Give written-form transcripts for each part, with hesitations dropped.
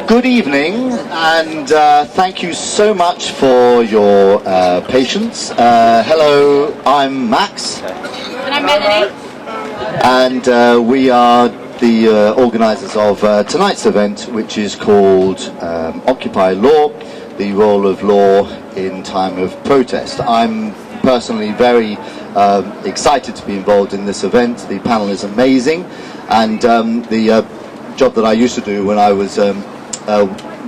Good evening, and thank you so much for your patience. Hello, I'm Max. And I'm Melanie. And we are the organisers of tonight's event, which is called Occupy Law, the role of law in time of protest. I'm personally very excited to be involved in this event. The panel is amazing, and the job that I used to do when I was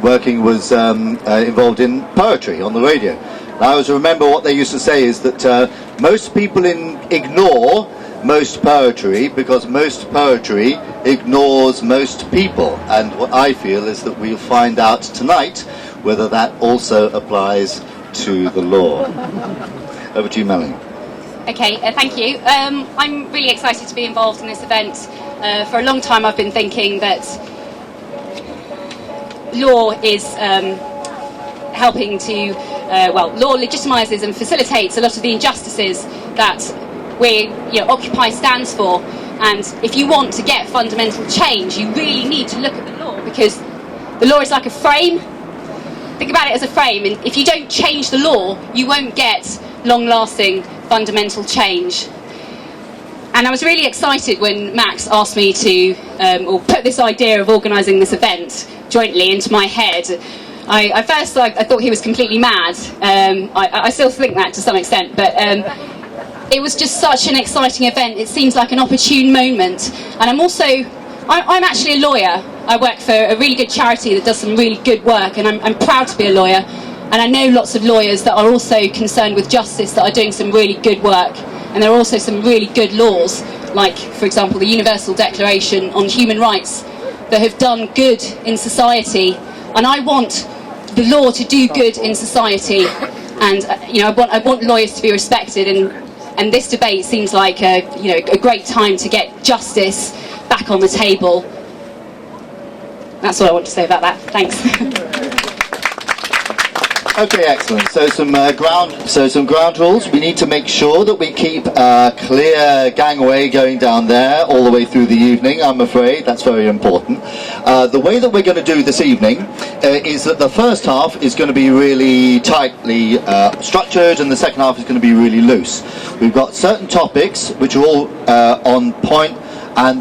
working was involved in poetry on the radio. And I always remember what they used to say is that most people ignore most poetry because most poetry ignores most people. And what I feel is that we'll find out tonight whether that also applies to the law. Over to you, Melanie. Okay, thank you. I'm really excited to be involved in this event. For a long time I've been thinking that law is helping to, law legitimises and facilitates a lot of the injustices that Occupy stands for. And if you want to get fundamental change, you really need to look at the law, because the law is like a frame. Think about it as a frame, and if you don't change the law, you won't get long-lasting fundamental change. And I was really excited when Max asked me to or put this idea of organising this event jointly into my head. I thought he was completely mad. I still think that to some extent, but it was just such an exciting event. It seems like an opportune moment. And I'm actually a lawyer. I work for a really good charity that does some really good work, and I'm proud to be a lawyer. And I know lots of lawyers that are also concerned with justice that are doing some really good work. And there are also some really good laws, like, for example, the Universal Declaration on Human Rights, that have done good in society. And I want the law to do good in society. And I want lawyers to be respected. And this debate seems like a great time to get justice back on the table. That's all I want to say about that. Thanks. Okay, excellent. So some ground rules. We need to make sure that we keep a clear gangway going down there all the way through the evening. I'm afraid that's very important. The way that we're going to do this evening is that the first half is going to be really tightly structured, and the second half is going to be really loose. We've got certain topics which are all on point, and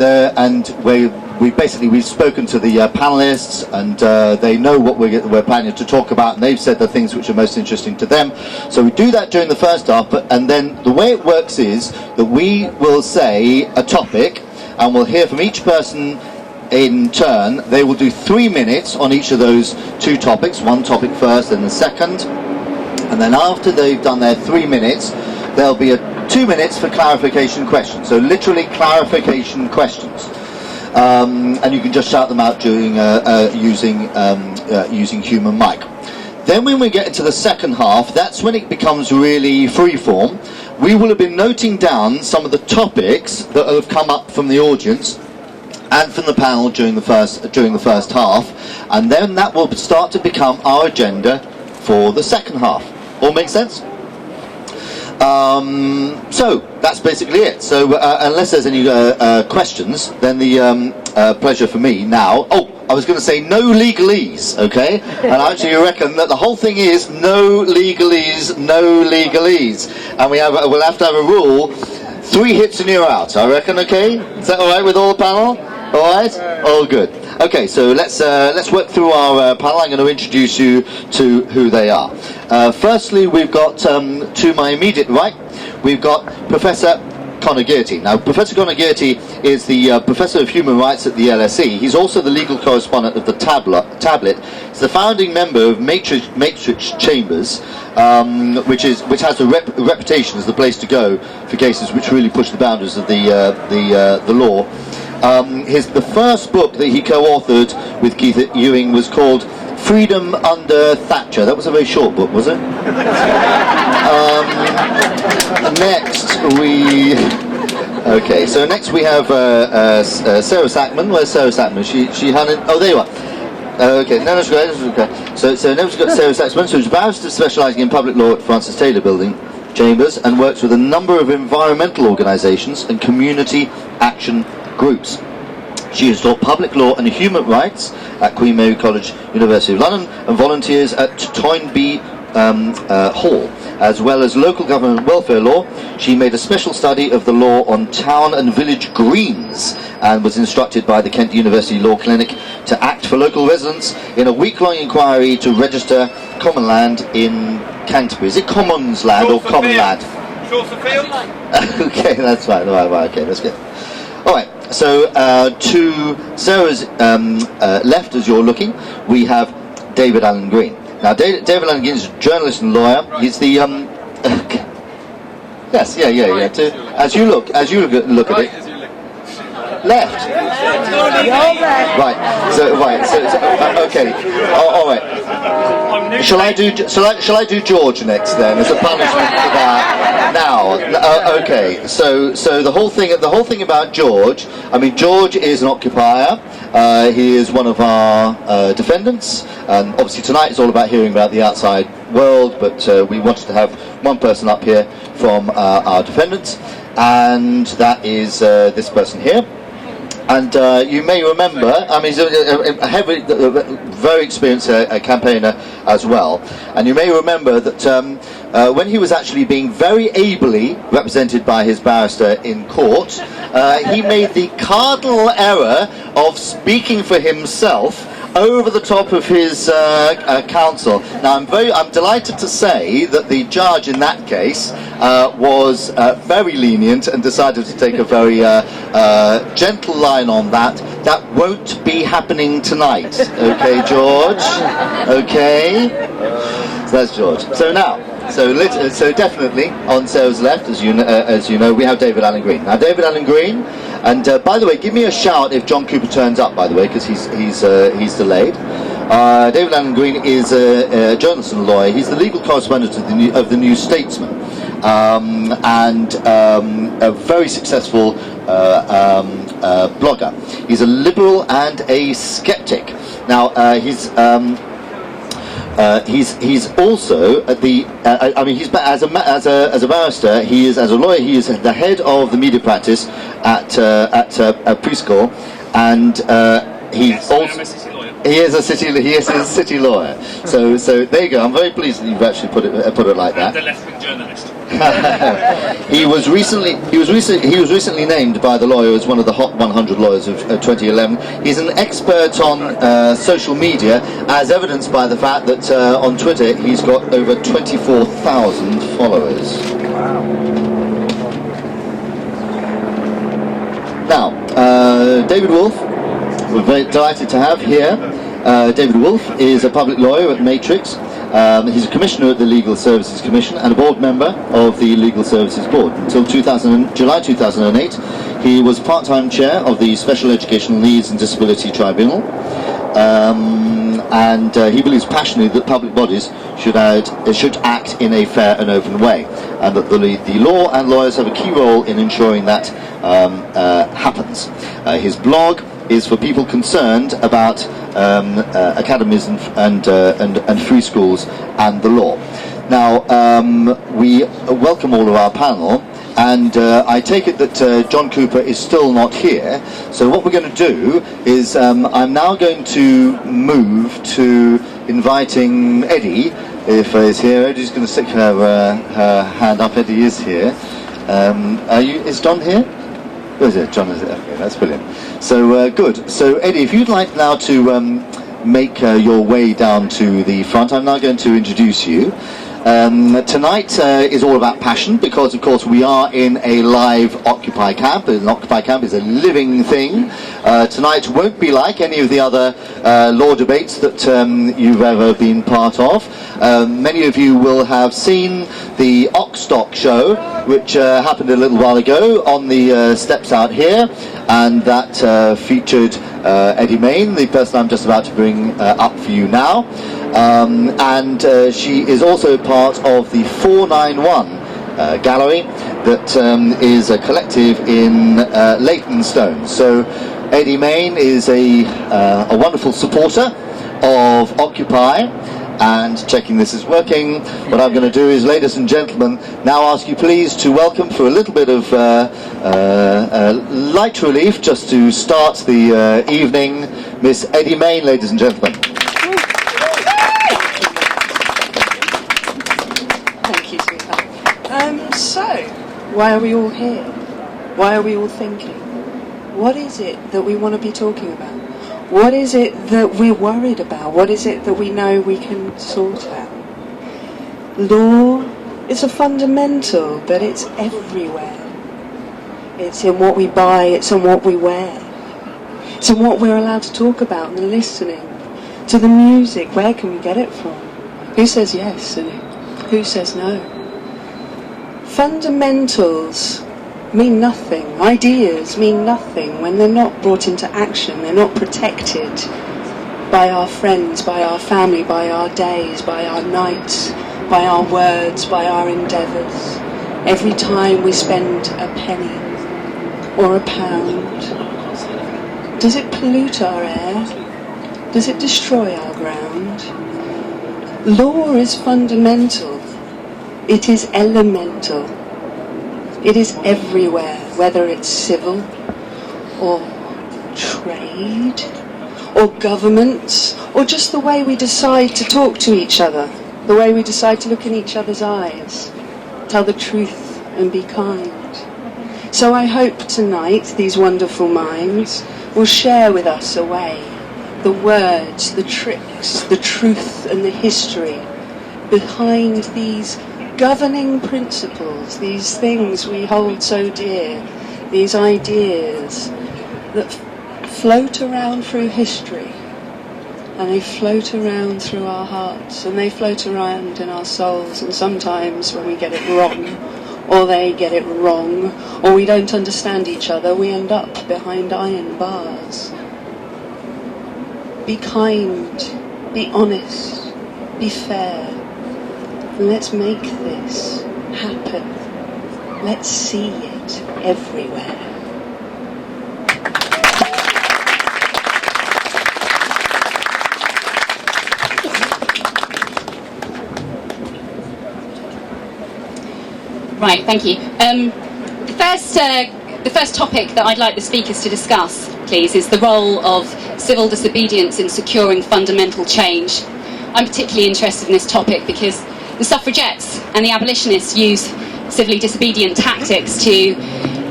we've spoken to the panelists, and they know what we're planning to talk about, and they've said the things which are most interesting to them. So we do that during the first half, and then the way it works is that we will say a topic, and we'll hear from each person in turn. They will do 3 minutes on each of those two topics, one topic first and the second, and then after they've done their 3 minutes, there'll be 2 minutes for clarification questions. So literally clarification questions. And you can just shout them out during using human mic. Then when we get into the second half, that's when it becomes really freeform. We will have been noting down some of the topics that have come up from the audience and from the panel during the first half, and then that will start to become our agenda for the second half. All make sense? So that's basically it. So unless there's any questions, then the pleasure for me now. Oh, I was going to say no legalese, okay? And I actually reckon that the whole thing is no legalese, no legalese. And we'll have to have a rule: 3 hits and you're out. I reckon. Okay, is that all right with all the panel? All right, all good. Okay, so let's work through our panel. I'm going to introduce you to who they are. Firstly, we've got to my immediate right, we've got Professor Conor Gearty. Now, Professor Conor Gearty is the Professor of Human Rights at the LSE. He's also the legal correspondent of the Tablet. He's the founding member of Matrix Chambers, which has a reputation as the place to go for cases which really push the boundaries of the law. The first book that he co-authored with Keith Ewing was called Freedom Under Thatcher. That was a very short book, was it? Next we have Sarah Sackman. Where's Sarah Sackman? She had it. Oh, there you are. Okay, no, that's great. So next we've got Sarah Sackman, who's a barrister specialising in public law at Francis Taylor Building Chambers, and works with a number of environmental organisations and community action groups. She has taught public law and human rights at Queen Mary College, University of London, and volunteers at Toynbee Hall, as well as local government welfare law. She made a special study of the law on town and village greens and was instructed by the Kent University Law Clinic to act for local residents in a week-long inquiry to register common land in Canterbury. Is it commons land or common land? Okay, that's fine. Right, okay, that's good. All right, so to Sarah's left, as you're looking, we have David Allen Green. Now, David Allen Green is a journalist and lawyer. He's the yes, yeah. As you look at it, left. Right. So okay. All right. Shall I do George next then as a punishment for that? Now, okay. So the whole thing about George. I mean, George is an occupier. He is one of our defendants. And obviously tonight it's all about hearing about the outside world, but we wanted to have one person up here from our defendants, and that is this person here. And you may remember, I mean, he's a very experienced campaigner as well. And you may remember that when he was actually being very ably represented by his barrister in court, he made the cardinal error of speaking for himself over the top of his counsel. Now, I'm delighted to say that the judge in that case was very lenient and decided to take a very gentle line on that. That won't be happening tonight. Okay, George? Okay? So that's George. So now, so definitely on Sarah's left, as you know, we have David Allen Green. Now, David Allen Green, and by the way, give me a shout if John Cooper turns up. By the way, because he's delayed. David Allen Green is a journalist and lawyer. He's the legal correspondent of the New Statesman, and a very successful blogger. He's a liberal and a skeptic. Now, he's also at the. I mean, he's as a barrister. He is as a lawyer. He is the head of the media practice at a preschool, and he's also. He is a city lawyer. So there you go. I'm very pleased that you've actually put it like that. And a left-wing journalist. He was recently named by the lawyer as one of the hot 100 lawyers of 2011. He's an expert on social media, as evidenced by the fact that on Twitter he's got over 24,000 followers. Wow. Now, David Wolf, we're very delighted to have here. David Wolf is a public lawyer at Matrix. He's a commissioner at the Legal Services Commission and a board member of the Legal Services Board. Until July 2008, he was part-time chair of the Special Educational Needs and Disability Tribunal. And he believes passionately that public bodies should act in a fair and open way, and that the law and lawyers have a key role in ensuring that happens. His blog is for people concerned about academies and free schools and the law. Now, we welcome all of our panel, and I take it that John Cooper is still not here. So what we're going to do is I'm now going to move to inviting Eddie, if he's here. Eddie's going to stick her hand up. Eddie is here. Is John here? Oh, is it? John is it? Okay, that's brilliant. So good. So Eddie, if you'd like now to make your way down to the front, I'm now going to introduce you. Tonight is all about passion, because of course we are in a live Occupy camp. An Occupy camp is a living thing. Tonight won't be like any of the other law debates that you've ever been part of. Many of you will have seen the Ockstock show, which happened a little while ago on the steps out here, and that featured Eddie Main, the person I'm just about to bring up for you now. And she is also part of the 491 gallery that is a collective in Leytonstone. So Eddie Main is a wonderful supporter of Occupy, and checking this is working. What I'm going to do is, ladies and gentlemen, now ask you please to welcome, for a little bit of light relief, just to start the evening, Miss Eddie Main, ladies and gentlemen. Thank you, sweetheart. So, why are we all here? Why are we all thinking? What is it that we want to be talking about? What is it that we're worried about? What is it that we know we can sort out? Law is a fundamental, but it's everywhere. It's in what we buy, it's in what we wear. It's in what we're allowed to talk about and listening. To the music, where can we get it from? Who says yes and who says no? Fundamentals mean nothing. Ideas mean nothing when they're not brought into action. They're not protected by our friends, by our family, by our days, by our nights, by our words, by our endeavours. Every time we spend a penny or a pound, does it pollute our air? Does it destroy our ground? Law is fundamental. It is elemental. It is everywhere, whether it's civil or trade or governments or just the way we decide to talk to each other, the way we decide to look in each other's eyes, tell the truth and be kind. So I hope tonight these wonderful minds will share with us a way, the words, the tricks, the truth and the history behind these governing principles, these things we hold so dear, these ideas that float around through history, and they float around through our hearts, and they float around in our souls, and sometimes when we get it wrong, or they get it wrong, or we don't understand each other, we end up behind iron bars. Be kind, be honest, be fair. Let's make this happen. Let's see it everywhere. Right, thank you. The first topic that I'd like the speakers to discuss, please, is the role of civil disobedience in securing fundamental change. I'm particularly interested in this topic because the suffragettes and the abolitionists use civilly disobedient tactics to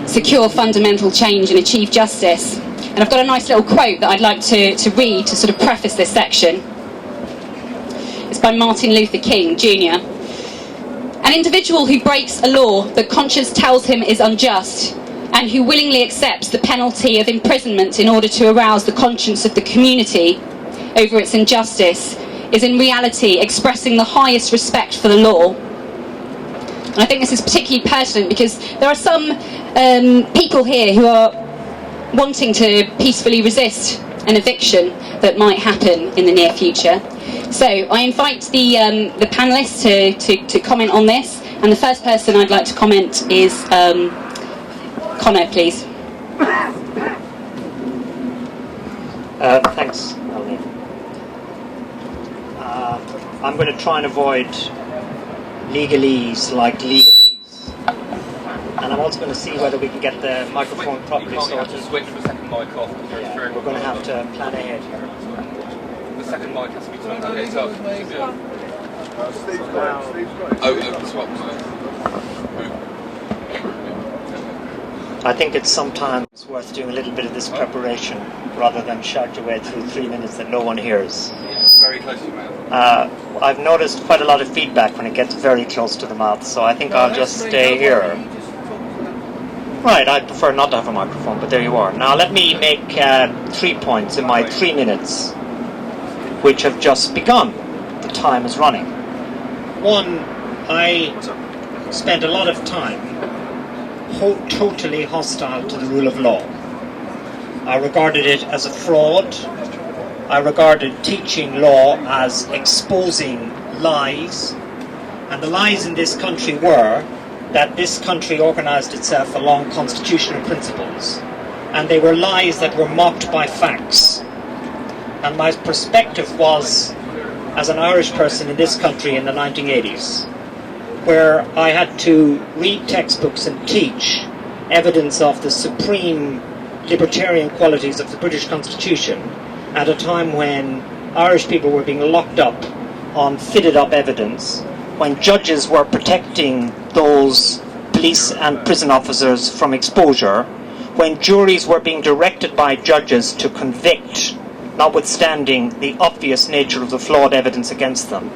secure fundamental change and achieve justice. And I've got a nice little quote that I'd like to read to sort of preface this section. It's by Martin Luther King, Jr. An individual who breaks a law that conscience tells him is unjust and who willingly accepts the penalty of imprisonment in order to arouse the conscience of the community over its injustice is in reality expressing the highest respect for the law. And I think this is particularly pertinent because there are some people here who are wanting to peacefully resist an eviction that might happen in the near future. So I invite the panellists to comment on this, and the first person I'd like to comment is Connor, please. Thanks, Melanie. I'm going to try and avoid legalese like legalese. And I'm also going to see whether we can get the microphone properly sorted. Switch the second mic off. Yeah, we're going to have to plan ahead. The second mic has to be turned on. It's up. Swap. I think it's sometimes worth doing a little bit of this preparation rather than shout your way through 3 minutes that no one hears. Very close to your mouth. I've noticed quite a lot of feedback when it gets very close to the mouth, so I think I'll just stay here. Right, I'd prefer not to have a microphone, but there you are. Now let me make 3 points in my 3 minutes, which have just begun. The time is running. One, I spent a lot of time totally hostile to the rule of law. I regarded it as a fraud. I regarded teaching law as exposing lies. And the lies in this country were that this country organised itself along constitutional principles. And they were lies that were mocked by facts. And my perspective was as an Irish person in this country in the 1980s, where I had to read textbooks and teach evidence of the supreme libertarian qualities of the British Constitution at a time when Irish people were being locked up on fitted up evidence, when judges were protecting those police and prison officers from exposure, when juries were being directed by judges to convict, notwithstanding the obvious nature of the flawed evidence against them,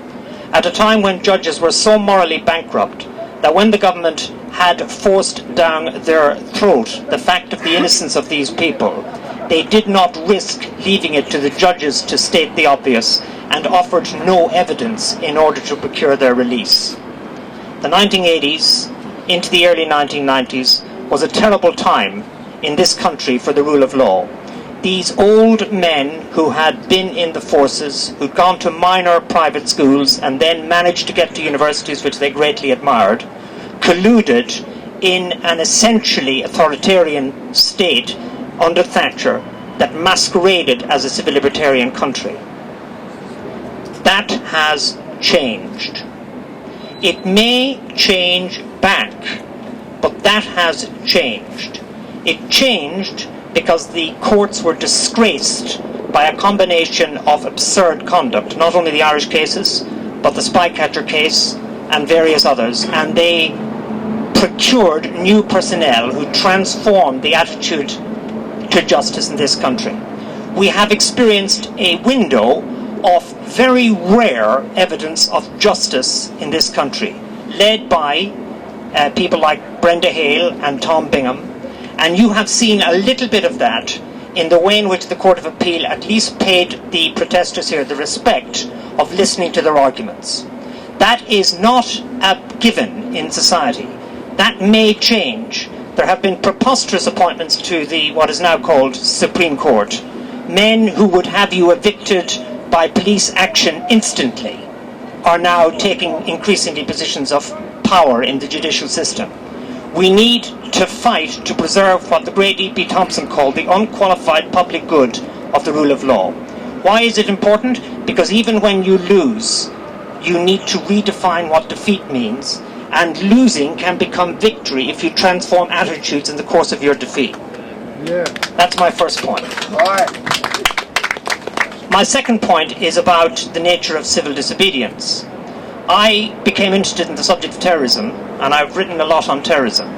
at a time when judges were so morally bankrupt that when the government had forced down their throat the fact of the innocence of these people, they did not risk leaving it to the judges to state the obvious and offered no evidence in order to procure their release. The 1980s into the early 1990s was a terrible time in this country for the rule of law. These old men who had been in the forces, who'd gone to minor private schools and then managed to get to universities which they greatly admired, colluded in an essentially authoritarian state under Thatcher that masqueraded as a civil libertarian country. That has changed. It may change back, but that has changed. It changed because the courts were disgraced by a combination of absurd conduct, not only the Irish cases, but the Spycatcher case and various others, and they procured new personnel who transformed the attitude to justice in this country. We have experienced a window of very rare evidence of justice in this country, led by people like Brenda Hale and Tom Bingham, and you have seen a little bit of that in the way in which the Court of Appeal at least paid the protesters here the respect of listening to their arguments. That is not a given in society. That may change. There have been preposterous appointments to the what is now called Supreme Court. Men who would have you evicted by police action instantly are now taking increasingly positions of power in the judicial system. We need to fight to preserve what the great E.P. Thompson called the unqualified public good of the rule of law. Why is it important? Because even when you lose, you need to redefine what defeat means, and losing can become victory if you transform attitudes in the course of your defeat. Yeah. That's my first point. All right. My second point is about the nature of civil disobedience. I became interested in the subject of terrorism, and I've written a lot on terrorism.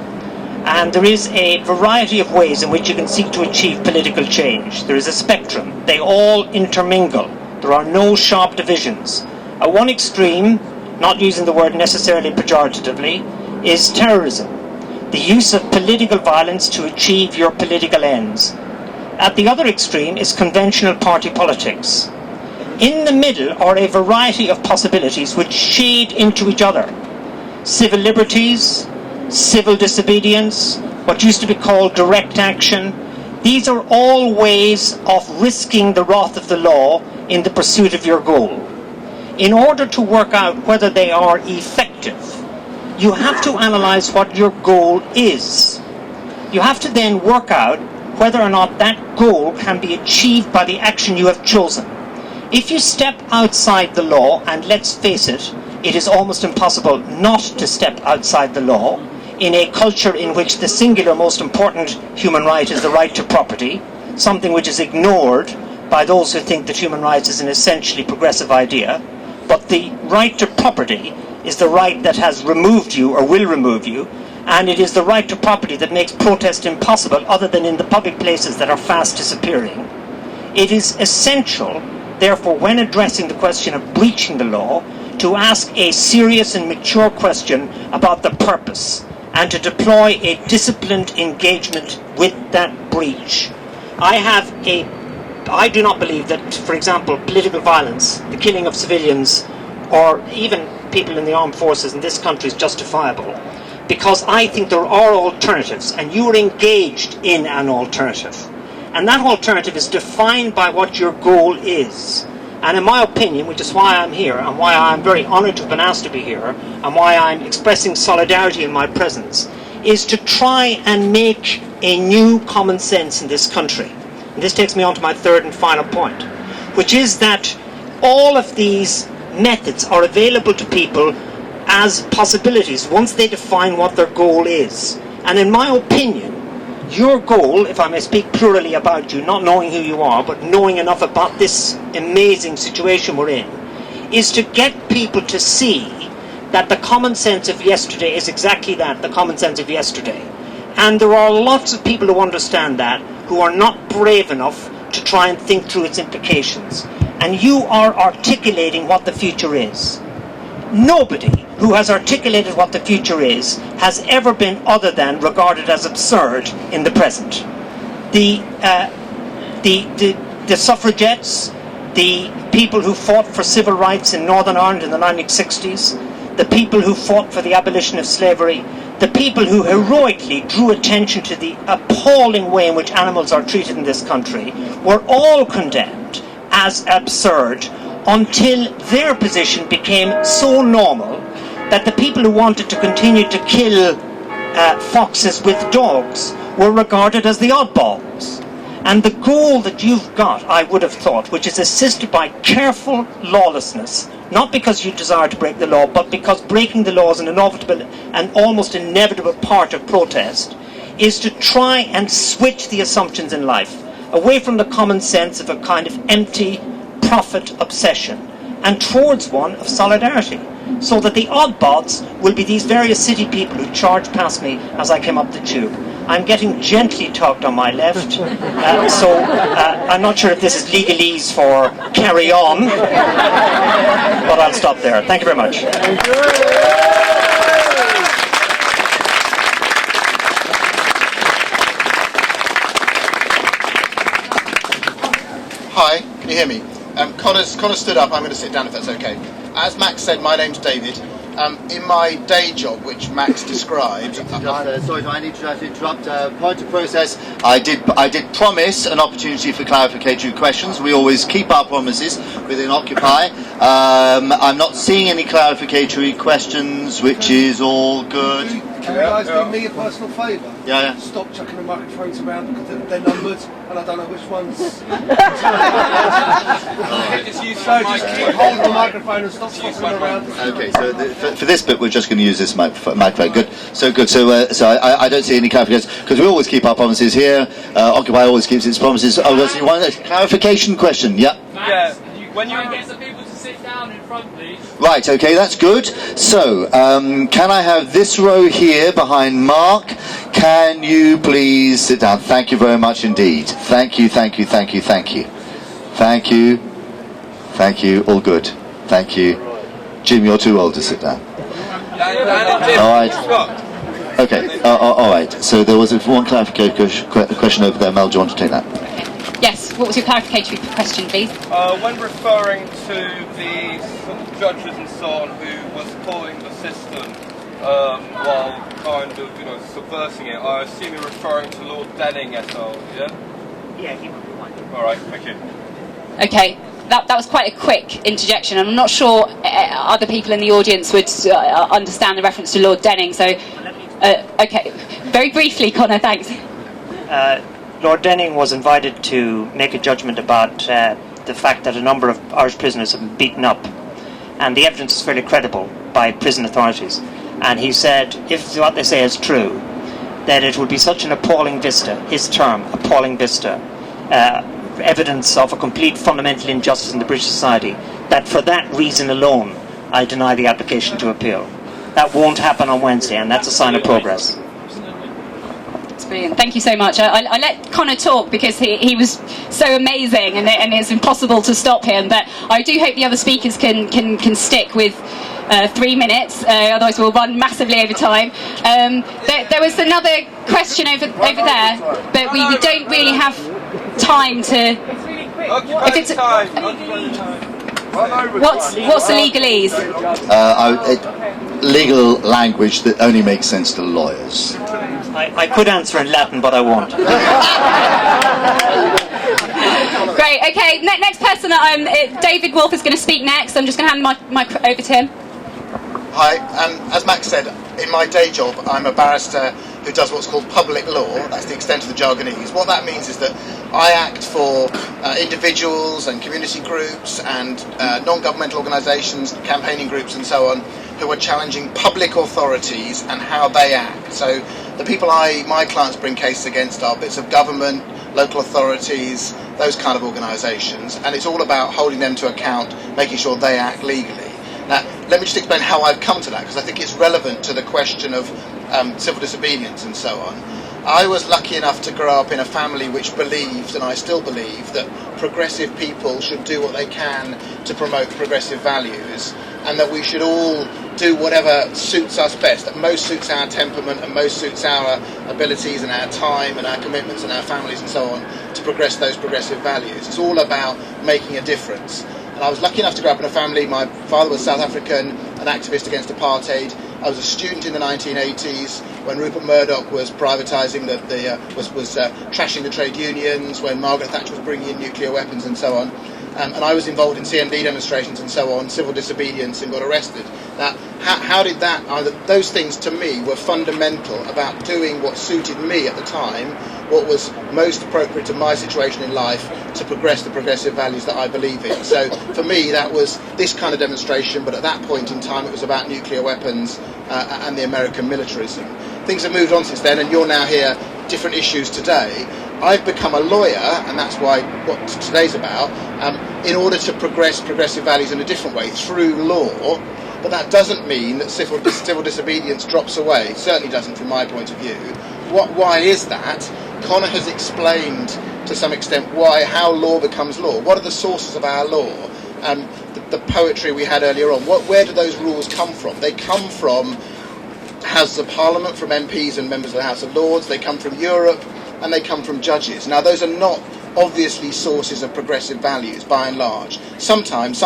And there is a variety of ways in which you can seek to achieve political change. There is a spectrum. They all intermingle. There are no sharp divisions. At one extreme, not using the word necessarily pejoratively, is terrorism. The use of political violence to achieve your political ends. At the other extreme is conventional party politics. In the middle are a variety of possibilities which shade into each other. Civil liberties, civil disobedience, what used to be called direct action. These are all ways of risking the wrath of the law in the pursuit of your goal. In order to work out whether they are effective, you have to analyze what your goal is. You have to then work out whether or not that goal can be achieved by the action you have chosen. If you step outside the law, and let's face it, it is almost impossible not to step outside the law in a culture in which the singular most important human right is the right to property, something which is ignored by those who think that human rights is an essentially progressive idea. But the right to property is the right that has removed you or will remove you, and it is the right to property that makes protest impossible other than in the public places that are fast disappearing. It is essential, therefore, when addressing the question of breaching the law, to ask a serious and mature question about the purpose and to deploy a disciplined engagement with that breach. I do not believe that, for example, political violence, the killing of civilians, or even people in the armed forces in this country is justifiable, because I think there are alternatives, and you are engaged in an alternative. And that alternative is defined by what your goal is. And in my opinion, which is why I'm here, and why I'm very honoured to have been asked to be here, and why I'm expressing solidarity in my presence, is to try and make a new common sense in this country. And this takes me on to my third and final point, which is that all of these methods are available to people as possibilities once they define what their goal is. And in my opinion, your goal, if I may speak plurally about you, not knowing who you are, but knowing enough about this amazing situation we're in, is to get people to see that the common sense of yesterday is exactly that, the common sense of yesterday. And there are lots of people who understand that, who are not brave enough to try and think through its implications. And you are articulating what the future is. Nobody who has articulated what the future is has ever been other than regarded as absurd in the present. The suffragettes, the people who fought for civil rights in Northern Ireland in the 1960s, the people who fought for the abolition of slavery, the people who heroically drew attention to the appalling way in which animals are treated in this country, were all condemned as absurd until their position became so normal that the people who wanted to continue to kill foxes with dogs were regarded as the oddballs. And the goal that you've got, I would have thought, which is assisted by careful lawlessness, not because you desire to break the law, but because breaking the law is an inevitable and almost inevitable part of protest, is to try and switch the assumptions in life away from the common sense of a kind of empty profit obsession and towards one of solidarity, so that the oddbods will be these various city people who charge past me as I came up the tube. I'm getting gently talked on my left, so I'm not sure if this is legalese for carry on, but I'll stop there. Thank you very much. Hi, can you hear me? Connor stood up. I'm going to sit down if that's okay. As Max said, my name's David. In my day job, which Max described, sorry, I need to interrupt. Point of process. I did promise an opportunity for clarificatory questions. We always keep our promises within Occupy. I'm not seeing any clarificatory questions, which is all good. Can you guys do me a personal favour? Yeah. Stop chucking the microphones around because they're numbered and I don't know which ones. So just keep holding the microphone and stop fucking around. Okay, so for this bit, we're just going to use this microphone. Good. So I don't see any clarifications because we always keep our promises here. Occupy always keeps its promises. Oh, so you want a clarification question? Yeah. Yeah. When you get the people to sit down in front, please. Right, okay, that's good. So, can I have this row here behind Mark? Can you please sit down? Thank you very much indeed. Thank you. All good. Thank you. Jim, you're too old to sit down. All right. Okay, all right. So there was one clarification question over there. Mel, do you want to take that? Yes, what was your clarificatory question, please? When referring to the sort of judges and so on who was calling the system while kind of, subversing it, I assume you're referring to Lord Denning et al., yeah? Yeah, he would be one. All right, thank you. Okay, that was quite a quick interjection. I'm not sure other people in the audience would understand the reference to Lord Denning, so... okay, very briefly, Connor, thanks. Lord Denning was invited to make a judgment about the fact that a number of Irish prisoners have been beaten up, and the evidence is fairly credible by prison authorities. And he said, if what they say is true, that it would be such an appalling vista, his term, appalling vista, evidence of a complete fundamental injustice in the British society, that for that reason alone, I deny the application to appeal. That won't happen on Wednesday, and that's a sign of progress. Brilliant. Thank you so much. I let Connor talk because he was so amazing and it's impossible to stop him, but I do hope the other speakers can stick with 3 minutes, otherwise we'll run massively over time. There was another question over there, but we don't really have time to... If it's what's the legalese? Legal language that only makes sense to lawyers. I could answer in Latin, but I won't. Great, okay, next person, David Wolf is going to speak next. I'm just going to hand the mic over to him. Hi, as Max said, in my day job, I'm a barrister who does what's called public law. That's the extent of the jargonese. What that means is that I act for individuals and community groups and non-governmental organisations, campaigning groups and so on, who are challenging public authorities and how they act. So the people my clients bring cases against are bits of government, local authorities, those kind of organisations, and it's all about holding them to account, making sure they act legally. Now, let me just explain how I've come to that, because I think it's relevant to the question of civil disobedience and so on. I was lucky enough to grow up in a family which believed, and I still believe, that progressive people should do what they can to promote progressive values, and that we should all do whatever suits us best, that most suits our temperament and most suits our abilities and our time and our commitments and our families and so on, to progress those progressive values. It's all about making a difference. And I was lucky enough to grow up in a family. My father was South African, an activist against apartheid. I was a student in the 1980s when Rupert Murdoch was privatising, was trashing the trade unions, when Margaret Thatcher was bringing in nuclear weapons and so on. And I was involved in CND demonstrations and so on, civil disobedience, and got arrested. Now, how did that? Those things to me were fundamental about doing what suited me at the time, what was most appropriate to my situation in life to progress the progressive values that I believe in. So for me, that was this kind of demonstration, but at that point in time, it was about nuclear weapons and the American militarism. Things have moved on since then, and you're now here, different issues today. I've become a lawyer, and that's why what today's about, in order to progress progressive values in a different way, through law. But that doesn't mean that civil disobedience drops away. It certainly doesn't from my point of view. Why is that? Connor has explained to some extent how law becomes law. What are the sources of our law? The poetry we had earlier on, where do those rules come from? They come from Houses of Parliament, from MPs and members of the House of Lords. They come from Europe, and they come from judges. Now, those are not obviously sources of progressive values, by and large. Sometimes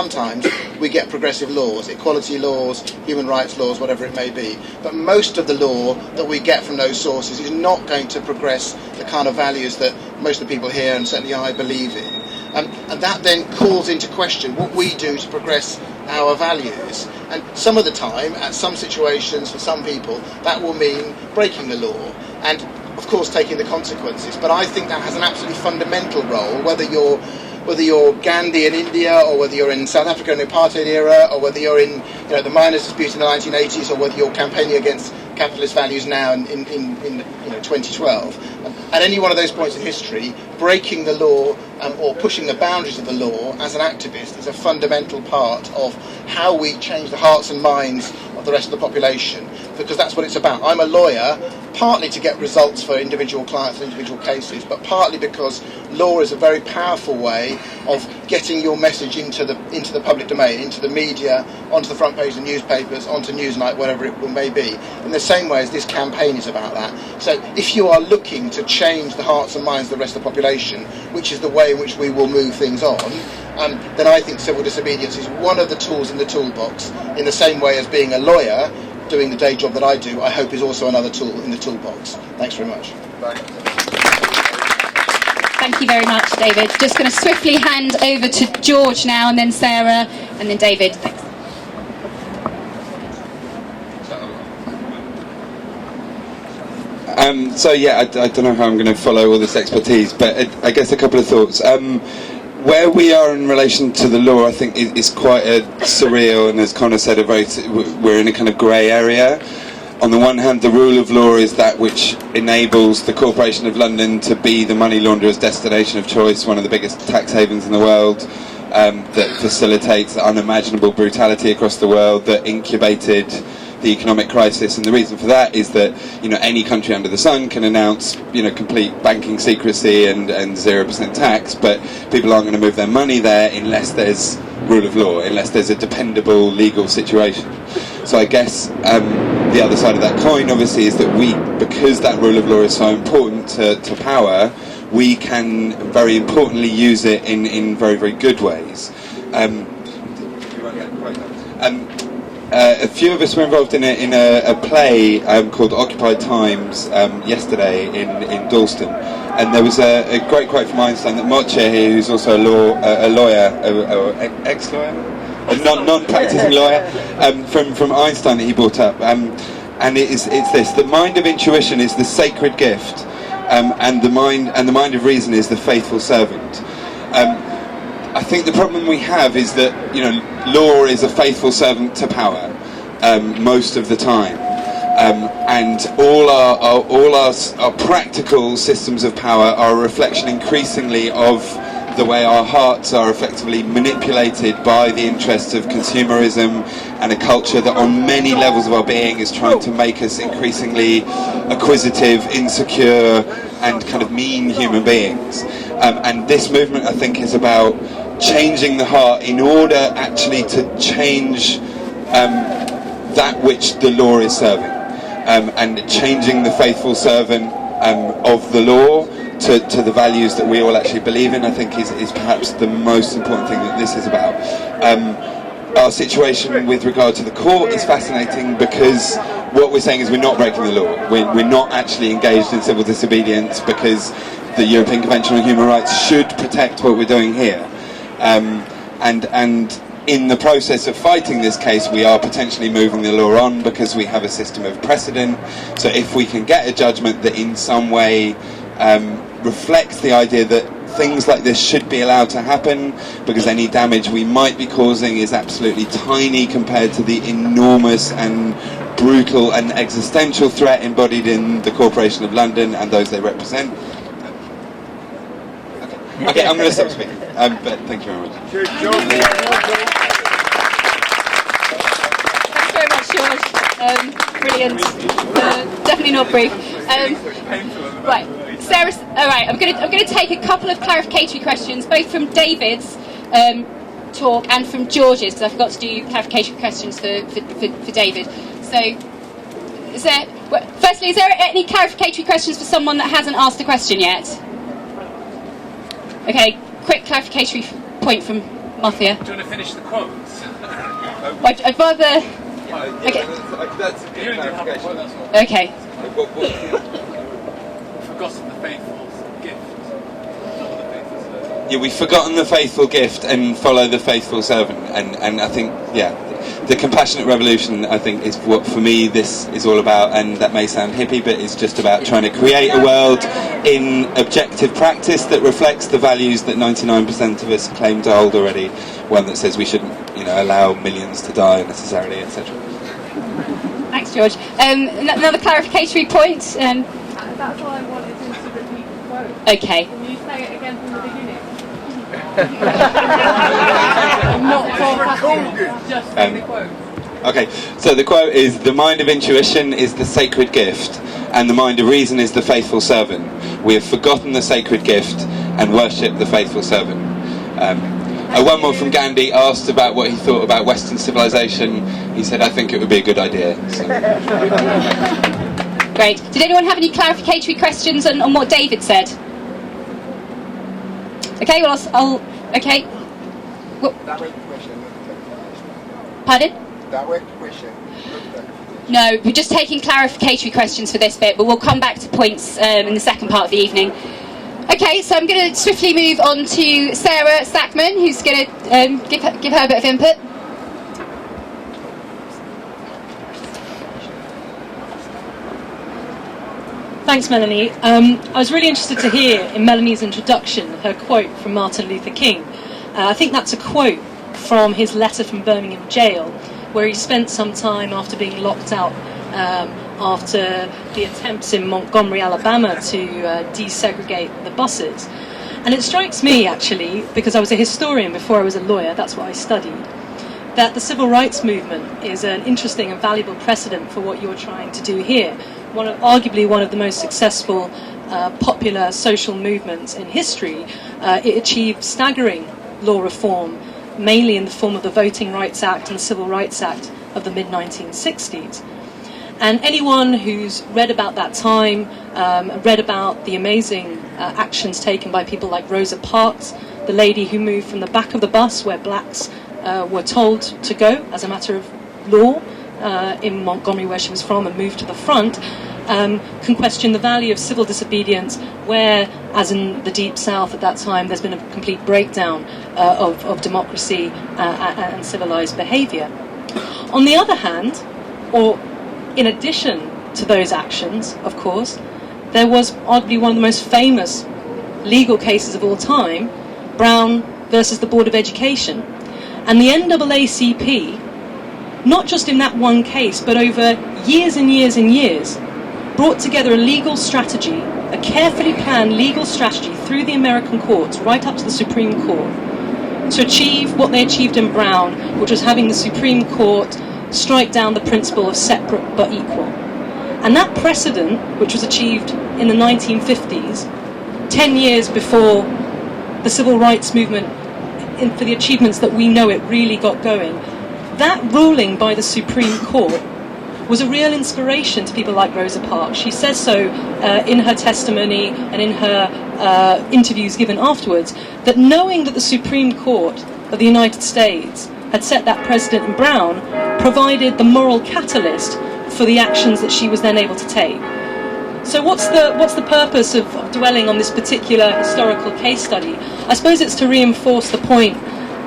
we get progressive laws, equality laws, human rights laws, whatever it may be. But most of the law that we get from those sources is not going to progress the kind of values that most of the people here, and certainly I, believe in. And that then calls into question what we do to progress our values. And some of the time, at some situations, for some people, that will mean breaking the law. And of course, taking the consequences. But I think that has an absolutely fundamental role, whether you're Gandhi in India, or whether you're in South Africa in the apartheid era, or whether you're in the miners' dispute in the 1980s, or whether you're campaigning against capitalist values now in 2012. At any one of those points in history, breaking the law or pushing the boundaries of the law as an activist is a fundamental part of how we change the hearts and minds of the rest of the population, because that's what it's about. I'm a lawyer partly to get results for individual clients and individual cases, but partly because law is a very powerful way of getting your message into the public domain, into the media, onto the front page of newspapers, onto Newsnight, whatever it may be, in the same way as this campaign is about that. So if you are looking to change the hearts and minds of the rest of the population, which is the way in which we will move things on, then I think civil disobedience is one of the tools in the toolbox, in the same way as being a lawyer doing the day job that I do, I hope is also another tool in the toolbox. Thanks very much. Thank you very much, David. Just going to swiftly hand over to George now, and then Sarah, and then David. Thanks. I don't know how I'm going to follow all this expertise, but I guess a couple of thoughts. Where we are in relation to the law, I think, is quite a surreal, and as Connor said, we're in a kind of grey area. On the one hand, the rule of law is that which enables the Corporation of London to be the money launderer's destination of choice, one of the biggest tax havens in the world, that facilitates unimaginable brutality across the world, that incubated the economic crisis. And the reason for that is that any country under the sun can announce complete banking secrecy and 0% tax, but people aren't going to move their money there unless there's rule of law, unless there's a dependable legal situation. So I guess the other side of that coin obviously is that because that rule of law is so important to power, we can very importantly use it in very, very good ways. A few of us were involved in a play called Occupied Times yesterday in Dalston, and there was a great quote from Einstein that Moche here, who's also a lawyer, ex-lawyer, a non-practicing lawyer, from Einstein that he brought up. and it's this: the mind of intuition is the sacred gift, and the mind of reason is the faithful servant. I think the problem we have is that law is a faithful servant to power most of the time, and all our practical systems of power are a reflection increasingly of the way our hearts are effectively manipulated by the interests of consumerism and a culture that on many levels of our being is trying to make us increasingly acquisitive, insecure and kind of mean human beings. And this movement, I think, is about changing the heart in order actually to change that which the law is serving, and changing the faithful servant of the law to the values that we all actually believe in, I think is perhaps the most important thing that this is about. Our situation with regard to the court is fascinating because what we're saying is we're not breaking the law. We're not actually engaged in civil disobedience because the European Convention on Human Rights should protect what we're doing here. And in the process of fighting this case, we are potentially moving the law on because we have a system of precedent. So if we can get a judgment that in some way reflects the idea that things like this should be allowed to happen, because any damage we might be causing is absolutely tiny compared to the enormous and brutal and existential threat embodied in the Corporation of London and those they represent. Okay, I'm going to stop speaking, but thank you very much. Thanks very much, George. Brilliant. Definitely not brief. Right, Sarah. All right, I'm going to take a couple of clarificatory questions, both from David's talk and from George's, because I forgot to do clarificatory questions for David. So, firstly, is there any clarificatory questions for someone that hasn't asked a question yet? Okay, quick clarificatory point from Mafia. Do you want to finish the quotes? I'd rather. Okay. That's a good clarification. Okay. Forgotten the faithful's gift. Yeah, we've forgotten the faithful gift and follow the faithful servant, and I think, the compassionate revolution, I think, is what for me this is all about, and that may sound hippie, but it's just about trying to create a world in objective practice that reflects the values that 99% of us claim to hold already, one that says we shouldn't, allow millions to die unnecessarily, etc. Thanks, George. Another clarificatory point. That's why I wanted him to repeat the quote. Okay. Can you say it again from the beginning? I'm not forecasting, just say the quote. Okay, so the quote is: "The mind of intuition is the sacred gift, and the mind of reason is the faithful servant. We have forgotten the sacred gift and worship the faithful servant." One more from Gandhi, asked about what he thought about Western civilization. He said, "I think it would be a good idea." So. Great. Did anyone have any clarificatory questions on what David said? Okay, well, I'll okay. Well, that was the question. Pardon? That was the question. No, we're just taking clarificatory questions for this bit, but we'll come back to points in the second part of the evening. Okay, so I'm going to swiftly move on to Sarah Sackman, who's going to give her a bit of input. Thanks, Melanie. I was really interested to hear in Melanie's introduction her quote from Martin Luther King. I think that's a quote from his letter from Birmingham jail, where he spent some time after being locked out after the attempts in Montgomery, Alabama to desegregate the buses. And it strikes me, actually, because I was a historian before I was a lawyer, that's what I studied, that the civil rights movement is an interesting and valuable precedent for what you're trying to do here. Arguably one of the most successful popular social movements in history. It achieved staggering law reform, mainly in the form of the Voting Rights Act and the Civil Rights Act of the mid-1960s. And anyone who's read about that time, read about the amazing actions taken by people like Rosa Parks, the lady who moved from the back of the bus where blacks were told to go as a matter of law in Montgomery, where she was from, and moved to the front, can question the value of civil disobedience, where, as in the Deep South at that time, there's been a complete breakdown of democracy and civilized behavior. On the other hand, or in addition to those actions, of course, there was arguably one of the most famous legal cases of all time, Brown versus the Board of Education. And the NAACP, not just in that one case, but over years and years and years, brought together a legal strategy, a carefully planned legal strategy through the American courts, right up to the Supreme Court, to achieve what they achieved in Brown, which was having the Supreme Court strike down the principle of separate but equal. And that precedent, which was achieved in the 1950s, 10 years before the civil rights movement, for the achievements that we know it really got going, that ruling by the Supreme Court was a real inspiration to people like Rosa Parks. She says so in her testimony and in her interviews given afterwards, that knowing that the Supreme Court of the United States had set that precedent in Brown provided the moral catalyst for the actions that she was then able to take. So what's the purpose of dwelling on this particular historical case study? I suppose it's to reinforce the point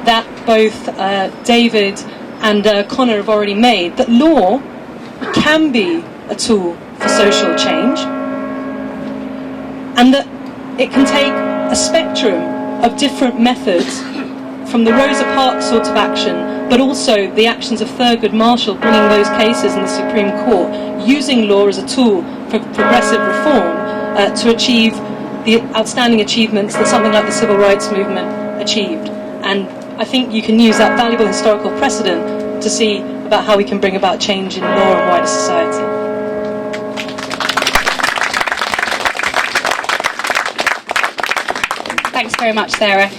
that both David and Connor have already made, that law can be a tool for social change, and that it can take a spectrum of different methods, from the Rosa Parks sort of action, but also the actions of Thurgood Marshall bringing those cases in the Supreme Court, using law as a tool for progressive reform to achieve the outstanding achievements that something like the civil rights movement achieved. And I think you can use that valuable historical precedent to see about how we can bring about change in law and wider society. Thanks very much, Sarah.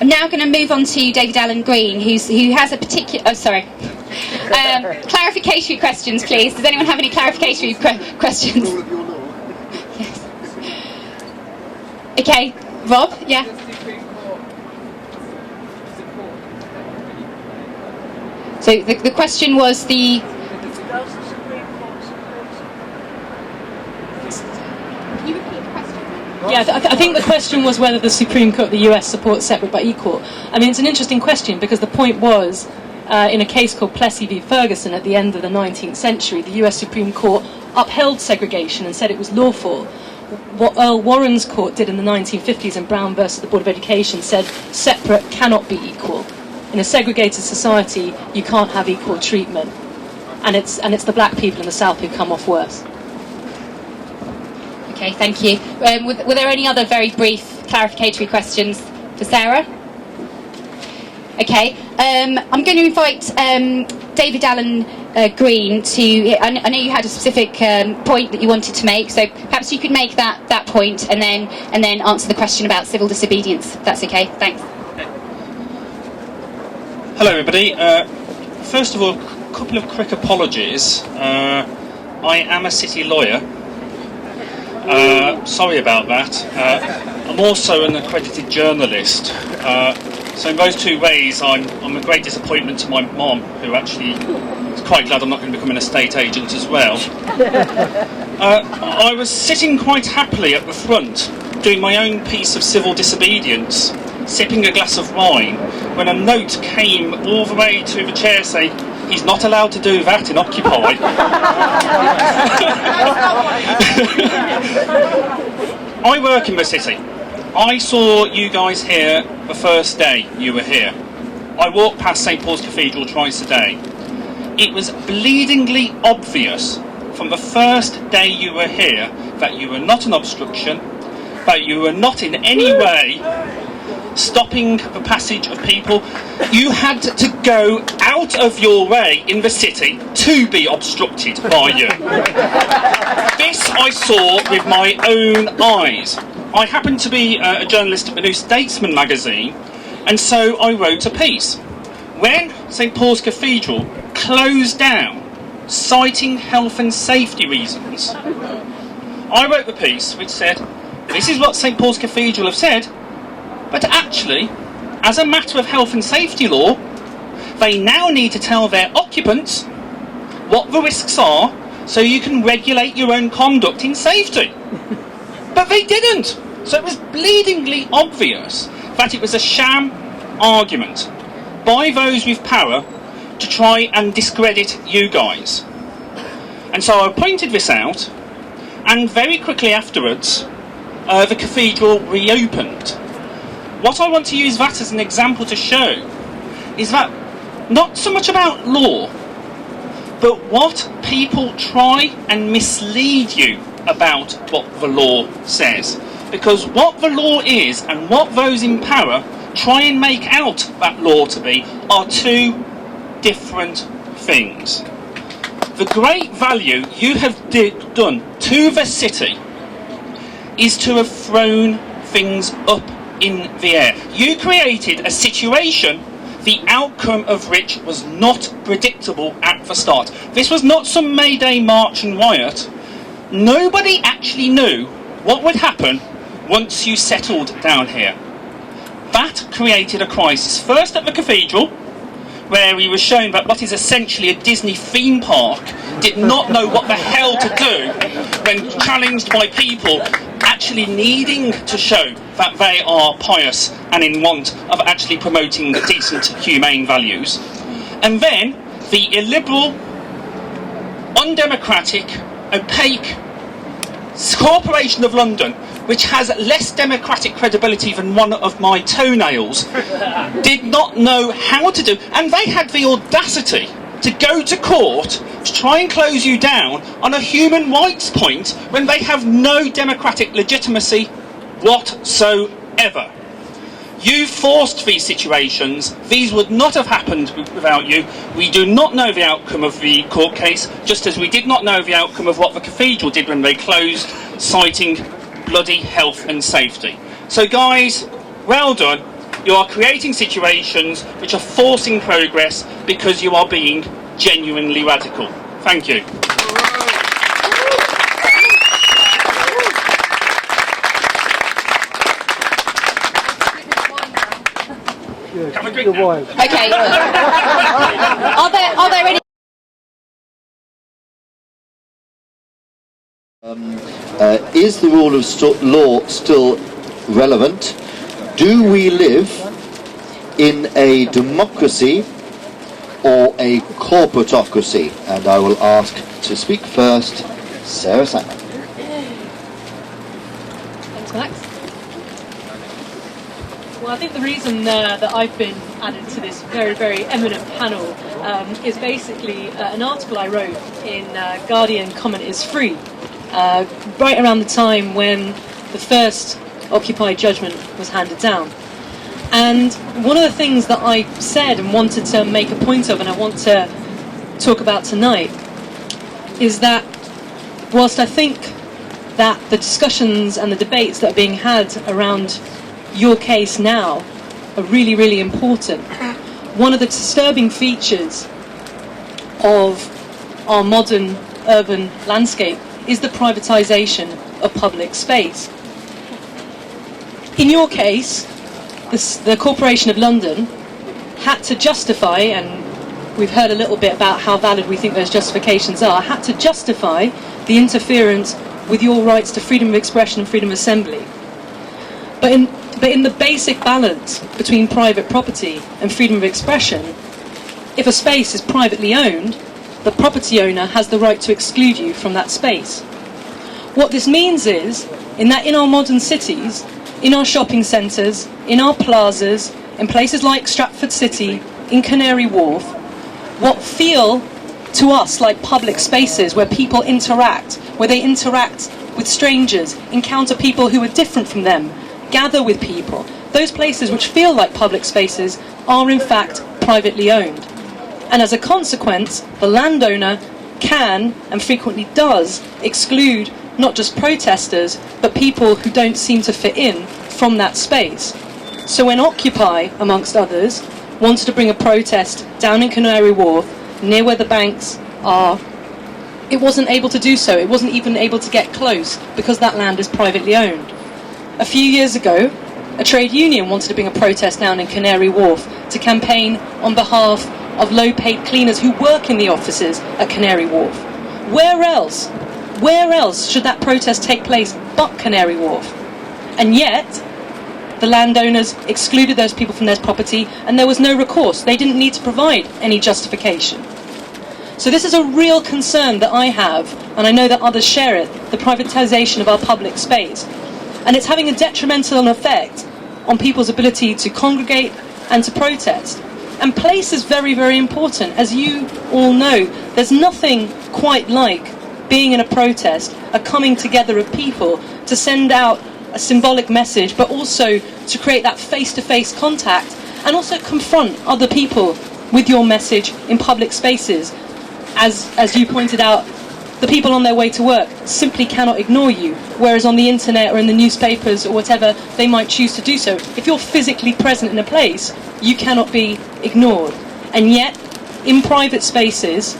I'm now going to move on to David Allen Green, who has a particular... Oh, sorry. Clarificatory questions, please. Does anyone have any clarificatory questions? Yes. Okay, Rob, yeah. So the question was the... Yeah, I think the question was whether the Supreme Court of the US supports separate but equal. I mean, it's an interesting question because the point was, in a case called Plessy v. Ferguson at the end of the 19th century, the US Supreme Court upheld segregation and said it was lawful. What Earl Warren's court did in the 1950s in Brown versus the Board of Education said separate cannot be equal. In a segregated society, you can't have equal treatment. And it's the black people in the South who come off worse. Okay, thank you. Were there any other very brief clarificatory questions for Sarah? Okay, I'm going to invite David Allen Green to... I know you had a specific point that you wanted to make, so perhaps you could make that point and then answer the question about civil disobedience, if that's okay. Thanks. Hello everybody. First of all, a couple of quick apologies. I am a city lawyer. Sorry about that. I'm also an accredited journalist. So in those two ways, I'm a great disappointment to my mom, who actually is quite glad I'm not going to become an estate agent as well. I was sitting quite happily at the front, doing my own piece of civil disobedience, sipping a glass of wine, when a note came all the way to the chair saying, he's not allowed to do that in Occupy. I work in the city. I saw you guys here the first day you were here. I walk past St Paul's Cathedral twice a day. It was bleedingly obvious from the first day you were here that you were not an obstruction, that you were not in any way stopping the passage of people. You had to go out of your way in the city to be obstructed by you. This I saw with my own eyes. I happened to be a journalist at the New Statesman magazine, and so I wrote a piece. When St Paul's Cathedral closed down, citing health and safety reasons, I wrote the piece which said, this is what St Paul's Cathedral have said, but actually, as a matter of health and safety law, they now need to tell their occupants what the risks are so you can regulate your own conduct in safety. But they didn't. So it was bleedingly obvious that it was a sham argument by those with power to try and discredit you guys. And so I pointed this out, and very quickly afterwards, the cathedral reopened. What I want to use that as an example to show is that not so much about law, but what people try and mislead you about what the law says. Because what the law is and what those in power try and make out that law to be are two different things. The great value you have done to the city is to have thrown things up in the air. You created a situation the outcome of which was not predictable at the start. This was not some May Day march and riot. Nobody actually knew what would happen once you settled down here. That created a crisis. First at the cathedral, where we were shown that what is essentially a Disney theme park did not know what the hell to do when challenged by people actually needing to show that they are pious and in want of actually promoting decent, humane values. And then the illiberal, undemocratic, opaque Corporation of London, which has less democratic credibility than one of my toenails, did not know how to do, and they had the audacity to go to court to try and close you down on a human rights point when they have no democratic legitimacy whatsoever. You forced these situations. These would not have happened without you. We do not know the outcome of the court case, just as we did not know the outcome of what the cathedral did when they closed, citing bloody health and safety. So guys, well done. You are creating situations which are forcing progress because you are being genuinely radical. Thank you. Have a drink now. Okay. Are there any? Is the rule of law still relevant? Do we live in a democracy or a corporatocracy? And I will ask to speak first, Sarah Simon. Thanks, Max. Well, I think the reason that I've been added to this very, very eminent panel is basically an article I wrote in Guardian Comment is Free, right around the time when the first Occupy judgment was handed down. And one of the things that I said and wanted to make a point of, and I want to talk about tonight, is that whilst I think that the discussions and the debates that are being had around your case now are really, really important, one of the disturbing features of our modern urban landscape is the privatisation of public space. In your case, the Corporation of London had to justify, and we've heard a little bit about how valid we think those justifications are, had to justify the interference with your rights to freedom of expression and freedom of assembly. But in the basic balance between private property and freedom of expression, if a space is privately owned, the property owner has the right to exclude you from that space. What this means is, in our modern cities, in our shopping centres, in our plazas, in places like Stratford City, in Canary Wharf, what feel to us like public spaces where people interact, where they interact with strangers, encounter people who are different from them, gather with people, those places which feel like public spaces are in fact privately owned. And as a consequence, the landowner can, and frequently does, exclude not just protesters, but people who don't seem to fit in from that space. So when Occupy, amongst others, wanted to bring a protest down in Canary Wharf, near where the banks are, it wasn't able to do so. It wasn't even able to get close because that land is privately owned. A few years ago, a trade union wanted to bring a protest down in Canary Wharf to campaign on behalf of low-paid cleaners who work in the offices at Canary Wharf. Where else should that protest take place but Canary Wharf? And yet, the landowners excluded those people from their property and there was no recourse. They didn't need to provide any justification. So this is a real concern that I have, and I know that others share it, the privatisation of our public space. And it's having a detrimental effect on people's ability to congregate and to protest. And place is very, very important. As you all know, there's nothing quite like being in a protest, a coming together of people to send out a symbolic message, but also to create that face-to-face contact and also confront other people with your message in public spaces. As you pointed out, the people on their way to work simply cannot ignore you, whereas on the internet or in the newspapers or whatever, they might choose to do so. If you're physically present in a place, you cannot be ignored. And yet, in private spaces,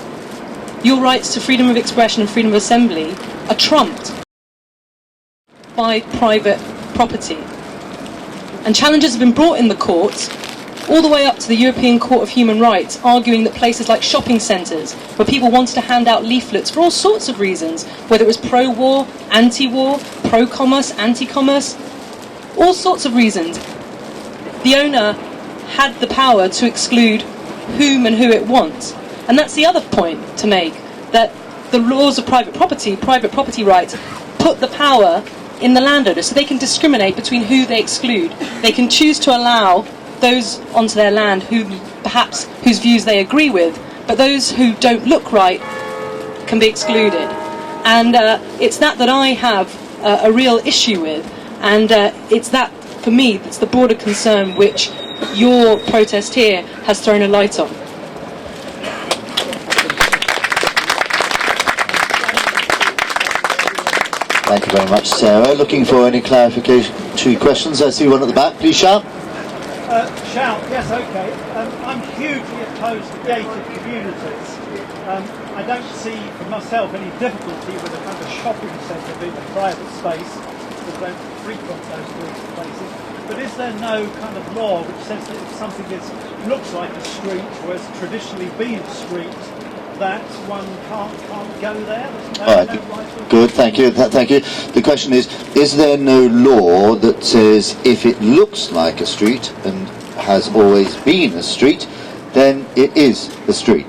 your rights to freedom of expression and freedom of assembly are trumped by private property. And challenges have been brought in the courts, all the way up to the European Court of Human Rights, arguing that places like shopping centres, where people wanted to hand out leaflets for all sorts of reasons, whether it was pro-war, anti-war, pro-commerce, anti-commerce, all sorts of reasons, the owner had the power to exclude whom and who it wants. And that's the other point to make, that the laws of private property rights, put the power in the landowner, so they can discriminate between who they exclude. They can choose to allow those onto their land whose views they agree with, but those who don't look right can be excluded. And it's that I have a real issue with, and it's that, for me, that's the broader concern which your protest here has thrown a light on. Thank you very much, Sarah. Looking for any clarification questions? I see one at the back. Please shout. Shout, yes, okay. I'm hugely opposed to gated communities. I don't see for myself any difficulty with a kind of shopping centre being a private space, because I don't frequent those sorts of places. But is there no kind of law which says that if something looks like a street, or has traditionally been a street, that one can't go there? All right, good, thank you. Thank you. The question is there no law that says if it looks like a street and has always been a street, then it is a street?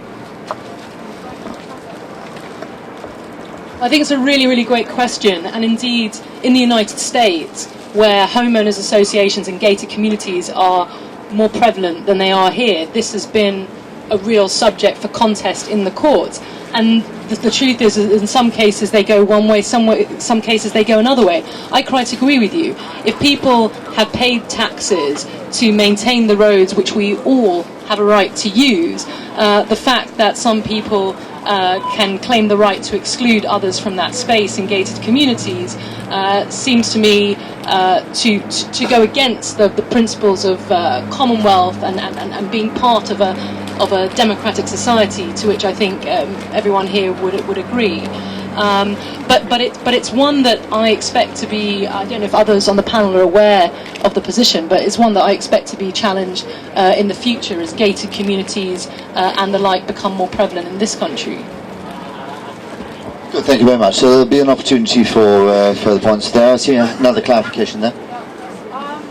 I think it's a really, really great question, and indeed in the United States, where homeowners associations and gated communities are more prevalent than they are here, this has been a real subject for contest in the courts. And the truth is, in some cases they go one way, some cases they go another way. I quite agree with you. If people have paid taxes to maintain the roads which we all have a right to use, the fact that some people can claim the right to exclude others from that space in gated communities seems to me to go against the principles of commonwealth and being part of a democratic society, to which I think everyone here would agree. But it's one that I expect to be, I don't know if others on the panel are aware of the position, but it's one that I expect to be challenged in the future as gated communities and the like become more prevalent in this country. Good, thank you very much. So there'll be an opportunity for further points there. I see another clarification there. I'm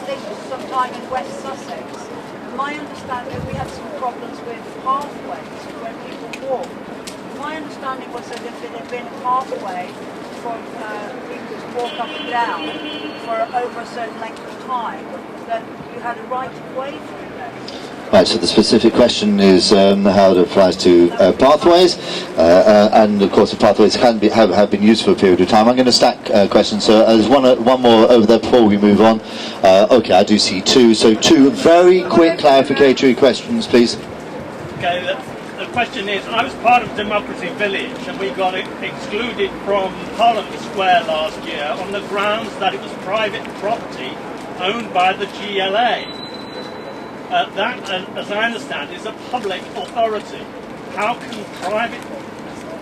lived some time in West Sussex. My understanding, we had some problems with pathways when people walk. My understanding was that if it had been a pathway for people to walk up and down for over a certain length of time, that you had a right of way through there. Right, so the specific question is how it applies to pathways, and of course the pathways have been used for a period of time. I'm going to stack questions, so there's one more over there before we move on. Okay, I do see two, so two very quick clarificatory questions, please. Okay, the question is, I was part of Democracy Village and we got excluded from Parliament Square last year on the grounds that it was private property owned by the GLA. That, as I understand, is a public authority. How can private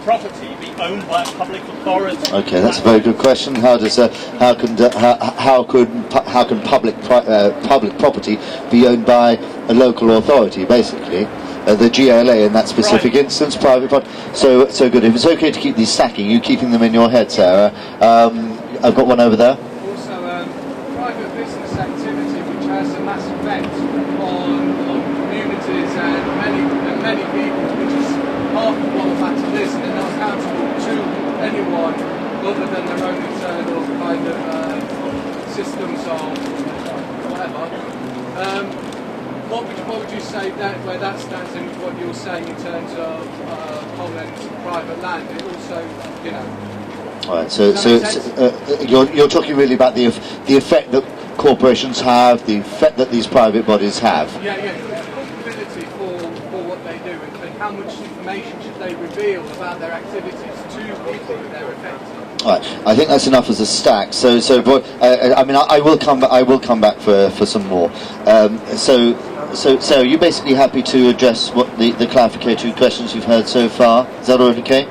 property be owned by a public authority? Okay, that's a very good question. How can public property be owned by a local authority? Basically, the GLA in that specific instance, private property. So good. If it's okay to keep these stacking, you keeping them in your head, Sarah. I've got one over there. Also, private business activity, which has a massive effect on communities and many people, which is would you say that where that stands in with what you're saying in terms of Poland's private land? It also, you know. All right. So you're talking really about the effect that corporations have, the effect that these private bodies have. Yeah. Responsibility for what they do, and how much information should they reveal about their activities to people that they're affecting. Right. I think that's enough as a stack. So I mean, I will come back for some more. So are you basically happy to address what the clarificatory questions you've heard so far? Is that all okay?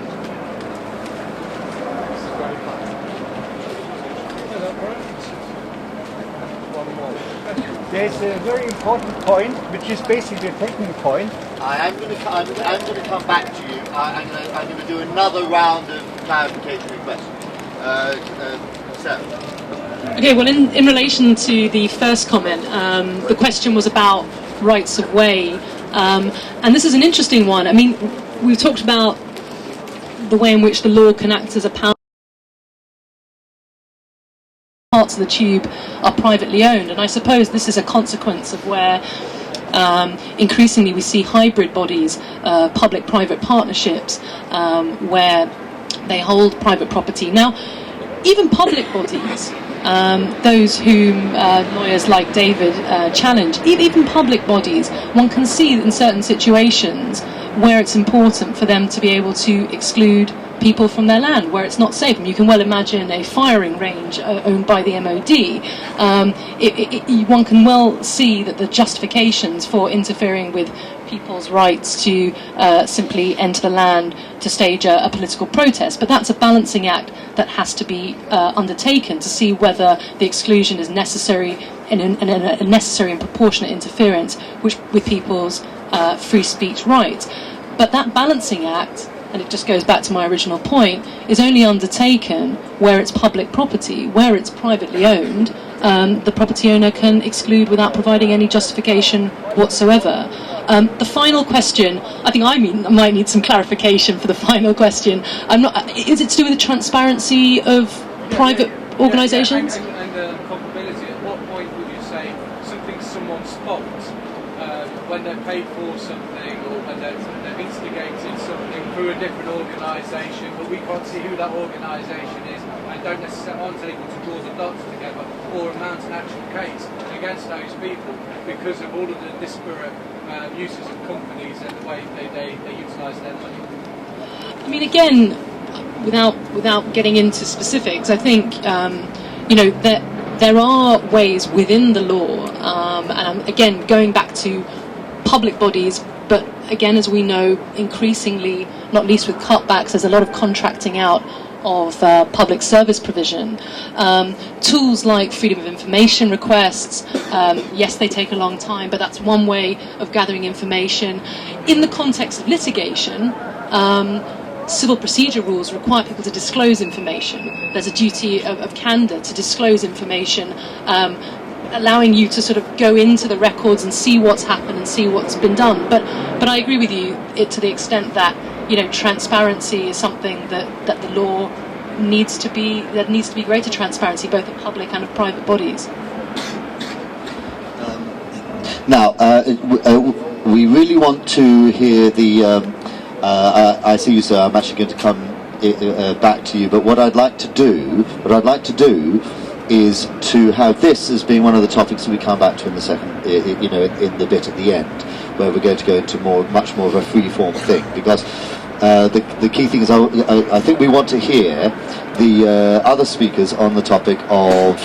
There's a very important point, which is basically a technical point. I'm going to come back to you. I'm going to do another round of clarificatory questions. Okay, well, in relation to the first comment, the question was about rights of way, and this is an interesting one. I mean, we've talked about the way in which the law can act as a power. Parts of the tube are privately owned, and I suppose this is a consequence of where increasingly we see hybrid bodies, public-private partnerships, where they hold private property. Now, even public bodies, those whom lawyers like David challenge, even public bodies, one can see in certain situations where it's important for them to be able to exclude people from their land where it's not safe. And you can well imagine a firing range owned by the MOD. One can well see that the justifications for interfering with people's rights to simply enter the land to stage a political protest. But that's a balancing act that has to be undertaken to see whether the exclusion is necessary and a necessary and proportionate interference with people's free speech rights. But that balancing act, and it just goes back to my original point, is only undertaken where it's public property. Where it's privately owned, the property owner can exclude without providing any justification whatsoever. The final question, I think I might need some clarification for the final question. Is it to do with the transparency of private organisations? And comparability. At what point would you say something's someone's fault when they're paid for something, or when they've instigated something through a different organisation, but we can't see who that organisation is, and aren't able to draw the dots together or mount an actual case against those people because of all of the disparate uses of companies and the way they utilise their money? I mean, again, without getting into specifics, I think there are ways within the law, and again going back to public bodies, but again, as we know, increasingly, not least with cutbacks, there's a lot of contracting out of public service provision. Tools like freedom of information requests, yes, they take a long time, but that's one way of gathering information. In the context of litigation, civil procedure rules require people to disclose information. There's a duty of candour to disclose information, allowing you to sort of go into the records and see what's happened and see what's been done. But I agree with you to the extent that transparency is something that the law needs to be. There needs to be greater transparency, both of public and of private bodies. Now, we really want to hear the. I see you, sir. I'm actually going to come back to you. But what I'd like to do is to have this as being one of the topics that we come back to in the second, in the bit at the end, where we're going to go into much more of a free-form thing, because the key thing is I think we want to hear the other speakers on the topic of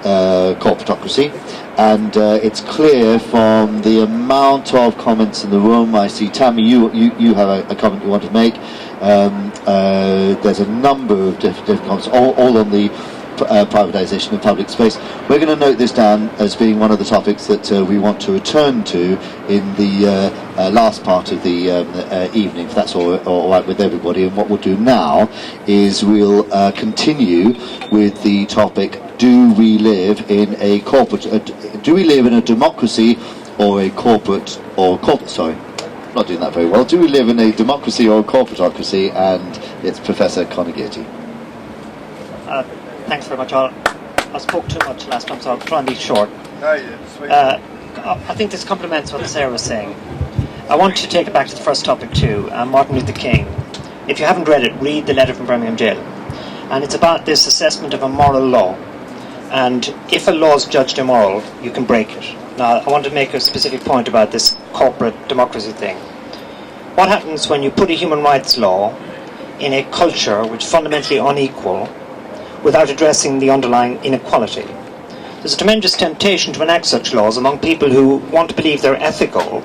corporatocracy, and it's clear from the amount of comments in the room. I see Tammy, you have a comment you want to make. There's a number of different comments, all on the privatisation of public space. We're going to note this down as being one of the topics that we want to return to in the last part of the evening, if that's all right with everybody. And what we'll do now is we'll continue with the topic: do we live in a democracy or a sorry, not doing that very well. Do we live in a democracy or a corporatocracy? And it's Professor Conagherty. Thanks very much. I spoke too much last time, so I'll try and be short. I think this complements what Sarah was saying. I want to take it back to the first topic too, Martin Luther King. If you haven't read it, read the letter from Birmingham Jail. And it's about this assessment of a moral law. And if a law is judged immoral, you can break it. Now, I want to make a specific point about this corporate democracy thing. What happens when you put a human rights law in a culture which is fundamentally unequal without addressing the underlying inequality? There's a tremendous temptation to enact such laws among people who want to believe they're ethical,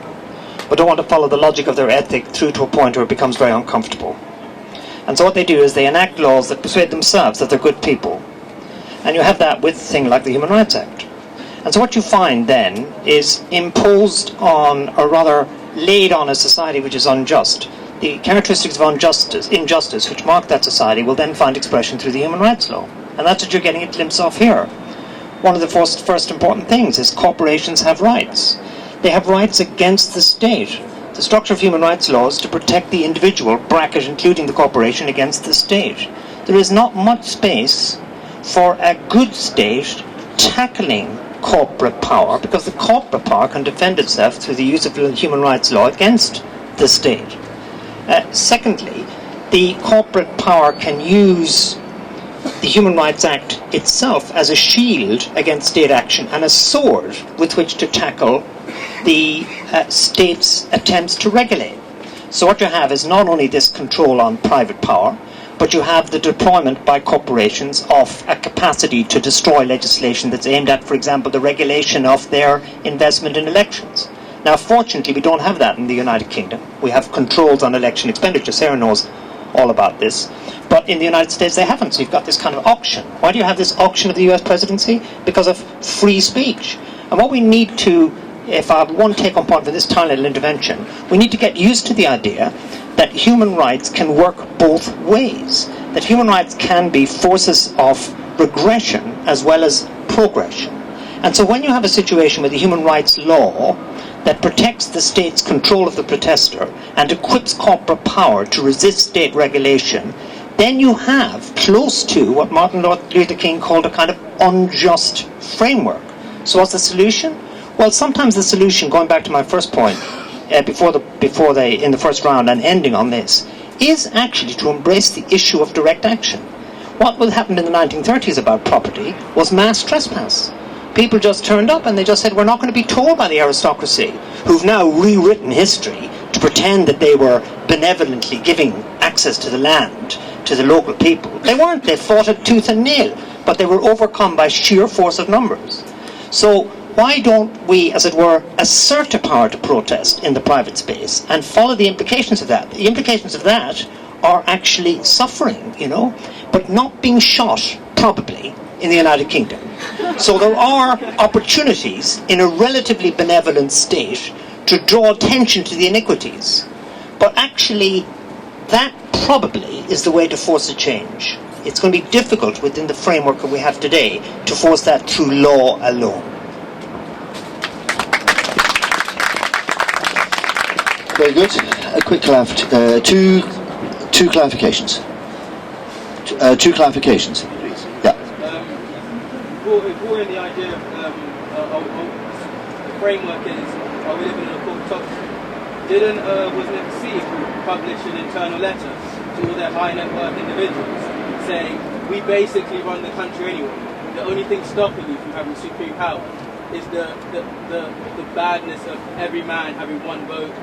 but don't want to follow the logic of their ethic through to a point where it becomes very uncomfortable. And so what they do is they enact laws that persuade themselves that they're good people. And you have that with a thing like the Human Rights Act. And so what you find then is imposed on, or rather laid on, a society which is unjust. The characteristics of injustice which mark that society will then find expression through the human rights law. And that's what you're getting a glimpse of here. One of the first important things is corporations have rights. They have rights against the state. The structure of human rights law is to protect the individual, bracket including the corporation, against the state. There is not much space for a good state tackling corporate power, because the corporate power can defend itself through the use of human rights law against the state. Secondly, the corporate power can use the Human Rights Act itself as a shield against state action and a sword with which to tackle the state's attempts to regulate. So what you have is not only this control on private power, but you have the deployment by corporations of a capacity to destroy legislation that's aimed at, for example, the regulation of their investment in elections. Now, fortunately, we don't have that in the United Kingdom. We have controls on election expenditure. Sarah knows all about this. But in the United States, they haven't. So you've got this kind of auction. Why do you have this auction of the US presidency? Because of free speech. And what we need to, if I have one take-home point for this tiny little intervention, we need to get used to the idea that human rights can work both ways. That human rights can be forces of regression as well as progression. And so when you have a situation with a human rights law that protects the state's control of the protester and equips corporate power to resist state regulation, then you have close to what Martin Luther King called a kind of unjust framework. So what's the solution? Well, sometimes the solution, going back to my first point, in the first round and ending on this, is actually to embrace the issue of direct action. What happened in the 1930s about property was mass trespass. People just turned up and they just said, we're not going to be told by the aristocracy, who've now rewritten history to pretend that they were benevolently giving access to the land to the local people. They weren't. They fought it tooth and nail, but they were overcome by sheer force of numbers. So why don't we, as it were, assert a power to protest in the private space and follow the implications of that? The implications of that are actually suffering, but not being shot, probably, in the United Kingdom. So there are opportunities in a relatively benevolent state to draw attention to the iniquities. But actually, that probably is the way to force a change. It's going to be difficult within the framework that we have today to force that through law alone. Very good. A quick two clarifications. Two clarifications, please. Yeah. Before the idea of the framework is, are we living in a corporatocracy? Wasn't it the C who published an internal letter to all their high net worth individuals saying, we basically run the country anyway. The only thing stopping you from having supreme power is the badness of every man having one vote.